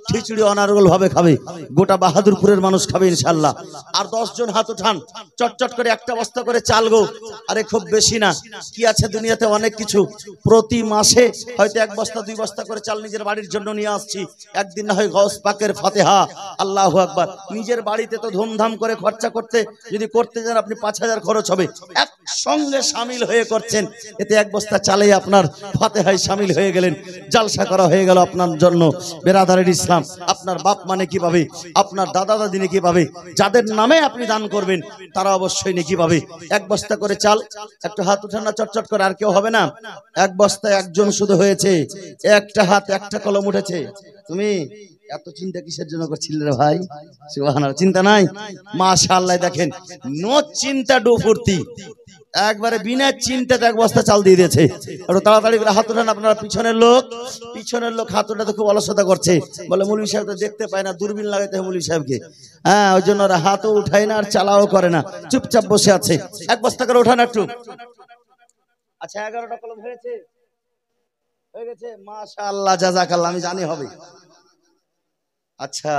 Speaker 1: খিচুড়ি অনারগল ভাবে খাবে গোটা বাহাদুরপুরের মানুষ খাবে ইনশাআল্লাহ আর 10 জন হাত উঠান চটচট করে একটা বস্তা করে চাল গো আরে খুব বেশি না কি আছে দুনিয়াতে অনেক কিছু প্রতি মাসে হয়তো 1 বস্তা 2 বস্তা করে চাল নিজের বাড়ির জন্য নিয়ে আসছি একদিন না হয় গৌস পাকের ফাতিহা আল্লাহু আকবার নিজের বাড়িতে তো ধুমধাম করে খরচা করতে যদি করতে যান আপনি 5000 খরচ হবে একসঙ্গে শামিল হয়ে করছেন এতে 1 বস্তা চালেই আপনার ফাতিহায় শামিল হয়ে গেলেন জালসা করা হয়ে গেল আপনার জন্য বেরাদারের ইসলাম আপনার বাপ মানে কি পাবে আপনার দাদা দাদি নেকি পাবে যাদের নামে আপনি দান করবেন তারা অবশ্যই নেকি পাবে 1 বস্তা করে চাল একটু হাত উঠান না চটচট করে আর কেউ হবে না 1 বস্তায় একজন শুধু হয়েছে একটা হাত একটা কলম উঠেছে তুমি এত চিন্তা কিসের জন্য করছিলে রে ভাই সুবহানাল্লাহ চিন্তা নাই মাশাআল্লাহ দেখেন নো চিন্তা ডু ফুর্তি একবারে বিনা চিন্তাতে 1 বস্তা চাল দিয়ে দিয়েছে একটু তাড়াতাড়ি করে হাত উঠান আপনারা পিছনের লোক হাত উঠাতে খুব অলসতা করছে বলে মৌলভী সাহেব তো দেখতে পায় না দূরবীন লাগাইতে হয় মৌলভী সাহেবকে হ্যাঁ ওই জন্য ওরা হাতও উঠায় না আর চালাও করে না চুপচাপ বসে আছে 1 বস্তা করে ওঠান একটু আচ্ছা 11টা কলম হয়ে গেছে মাশাআল্লাহ জাযাকাল্লাহ আমি জানি হবে আচ্ছা,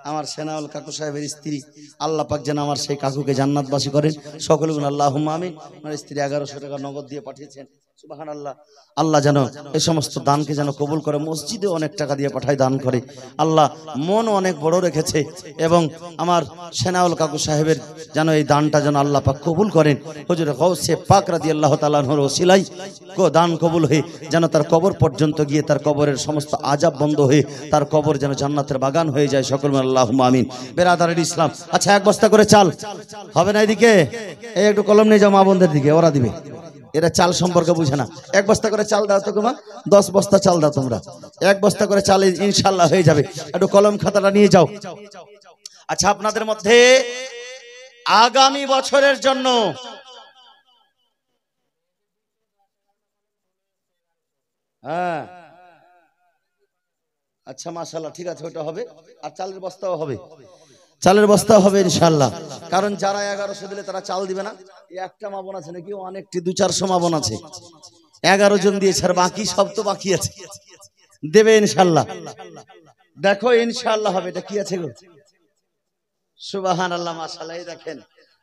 Speaker 1: আমার সেনাউল কাকু সাহেবের স্ত্রী, আল্লাহ পাক যেন আমার সেই কাকুকে জান্নাতবাসী করেন, সকলে বলুন আল্লাহুম্মা আমিন। আমার স্ত্রী 1100 টাকা নগদ দিয়ে পাঠিয়েছেন, সুবহানাল্লাহ। আল্লাহ যেন এই সমস্ত দানকে যেন কবুল করে, মসজিদে অনেক টাকা দিয়ে পাঠায় দান করে, আল্লাহ মন অনেক বড় রেখেছে, এবং আমার সেনাউল কাকু সাহেবের যেন এই দানটা যেন আল্লাহ পাক কবুল করেন। হুজুর গাউসে পাক রাদিয়াল্লাহু তাআলা আনহুর ওসিলায় দান কবুল হয়ে যেন তার কবর পর্যন্ত গিয়ে তার কবরের সমস্ত আযাব বন্ধ হয়ে তার কবর যেন জান্নাতের বাগান হয়ে যায়, সকলে আল্লাহুম্মা আমিন। বেরাদারের ইসলাম, আচ্ছা 1 বস্তা করে চাল হবে না? এদিকে এই একটু কলম নিয়ে যাও মা বোনদের দিকে, ওরা দিবে, এরা চাল সম্পর্কে বুঝে না। 1 বস্তা করে চাল দাও তো মা, 10 বস্তা চাল দাও তোমরা, 1 বস্তা করে চাল ইনশাআল্লাহ হয়ে যাবে। একটু কলম খাতাটা নিয়ে যাও। আচ্ছা, আপনাদের মধ্যে আগামী বছরের জন্য হ্যাঁ, আচ্ছা মাশাআল্লাহ, ঠিক আছে, ওটা হবে। আর চালের বস্তাও হবে, চালের বস্তাও হবে ইনশাআল্লাহ। কারণ যারা 1100 দিলে তারা চাল দিবে না। একটা মা বোন আছে নাকি, অনেকটি 200-400 মা বোন আছে, 11 জন দিয়েছে, আর বাকি সব তো বাকি আছে, দেবে ইনশাআল্লাহ। দেখো ইনশাআল্লাহ হবে। এটা কি আছে গো? সুবহানাল্লাহ, মাশাআল্লাহ। এই দেখেন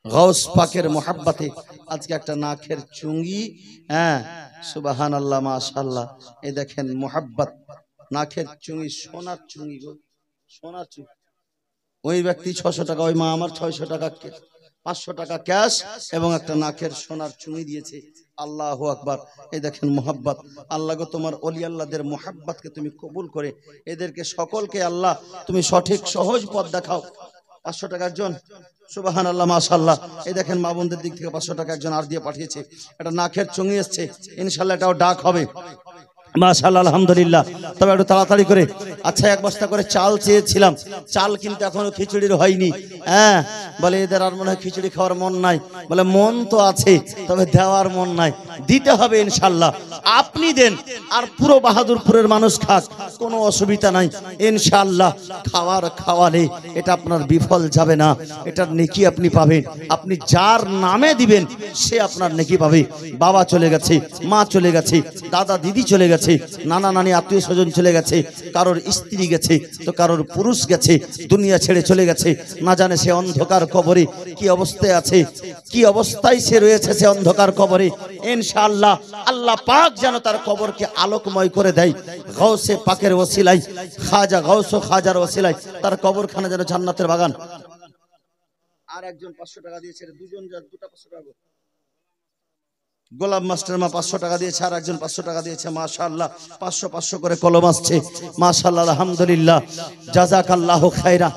Speaker 1: গাউস পাকের মোহাব্বতে আজকে একটা নাখের চুঙ্গি, হ্যাঁ সুবহানাল্লাহ মাশাআল্লাহ। এই দেখেন মোহাব্বত, নাখের চুঙ্গি, সোনার চুঙ্গি গো, সোনার চুঙ্গি। ওই ব্যক্তি 600 টাকা, ওই মা আমার 600 টাকা, 500 টাকা ক্যাশ এবং একটা নাকের সোনার চুনি দিয়েছে। আল্লাহু আকবার। এই দেখেন মোহাব্বত, আল্লাহ গো তোমার ওলি আল্লাহদের মোহাব্বতকে তুমি কবুল করে এদেরকে সকলকে আল্লাহ তুমি সঠিক সহজ পথ দেখাও। 500 টাকা একজন, সুবহানাল্লাহ মাশাআল্লাহ। এই দেখেন মা বোনদের দিক থেকে 500 টাকা একজন আর দিয়ে পাঠিয়েছে। একটা নাকের চুঙি এসছে, ইনশাআল্লাহ এটাও ডাক হবে মাশাআল্লাহ, আলহামদুলিল্লাহ। তবে একটু তাড়াতাড়ি করে। আচ্ছা, 1 বস্তা করে চাল চেয়েছিলাম, চাল কিন্তু এখনো খিচুড়ির হয়নি। হ্যাঁ, বলে এদের আর মনে হয় খিচুড়ি খাওয়ার মন নাই। বলে মন তো আছে, তবে দেওয়ার মন নাই। দিতে হবে ইনশাআল্লাহ। আপনি দেন আর পুরো বাহাদুরপুরের মানুষ খাক, কোনো অসুবিধা নাই ইনশাআল্লাহ। খাওয়ালে এটা আপনার বিফল যাবে না, এটার নেকি আপনি পাবেন। আপনি যার নামে দিবেন সে আপনার নেকি পাবে। বাবা চলে গেছে, মা চলে গেছে, দাদা দিদি চলে গেছে, নানা নানি আত্মীয় স্বজন চলে গেছে, কারোর স্ত্রী গেছে, তো কারোর পুরুষ গেছে, দুনিয়া ছেড়ে চলে গেছে। না জানে সে অন্ধকার কবরে কি অবস্থায় আছে, কি অবস্থায় সে রয়েছে সে অন্ধকার কবরে। ইনশাআল্লাহ আল্লাহ পাক যেন তার কবরকে আলোকময় করে দেয়। গাউসে পাকের ওসিলায়, খাজা গাউস ও খাজার ওসিলায় তার কবরখানা যেন জান্নাতের বাগান। আর একজন 500 টাকা দিয়েছে, দুজন, দুটা 500 টাকা। গোলাম মাস্টার মা 500 টাকা দিয়েছে, আর একজন 500 টাকা দিয়েছে। মাশাআল্লাহ, 500 করে কলম আসছে মাশাআল্লাহ, আলহামদুলিল্লাহ, জাযাকাল্লাহু খায়রা।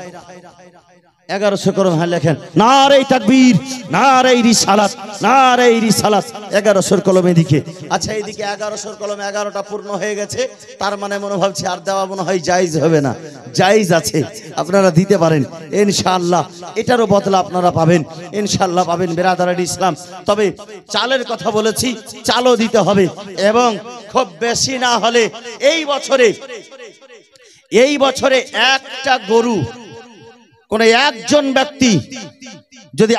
Speaker 1: 1100 করে হ্যাঁ লেখেন, নারে তাকবীর, নারে রিসালাত, নারে রিসালাত। 1100 কলম এদিকে। আচ্ছা, এইদিকে 1100 কলম 11টা পূর্ণ হয়ে গেছে। তার মানে মনে ভাবছি আর দেওয়া মনে হয় জায়েজ হবে না। জায়েজ আছে, আপনারা দিতে পারেন ইনশাআল্লাহ। এটারও বদলা আপনারা পাবেন ইনশাআল্লাহ, পাবেন বেরাদারের ইসলাম। তবে চালের কথা বলেছি, চালও দিতে হবে, এবং খুব বেশি না হলে এই বছরে একটা গরু কোন একজন ব্যক্তি যদি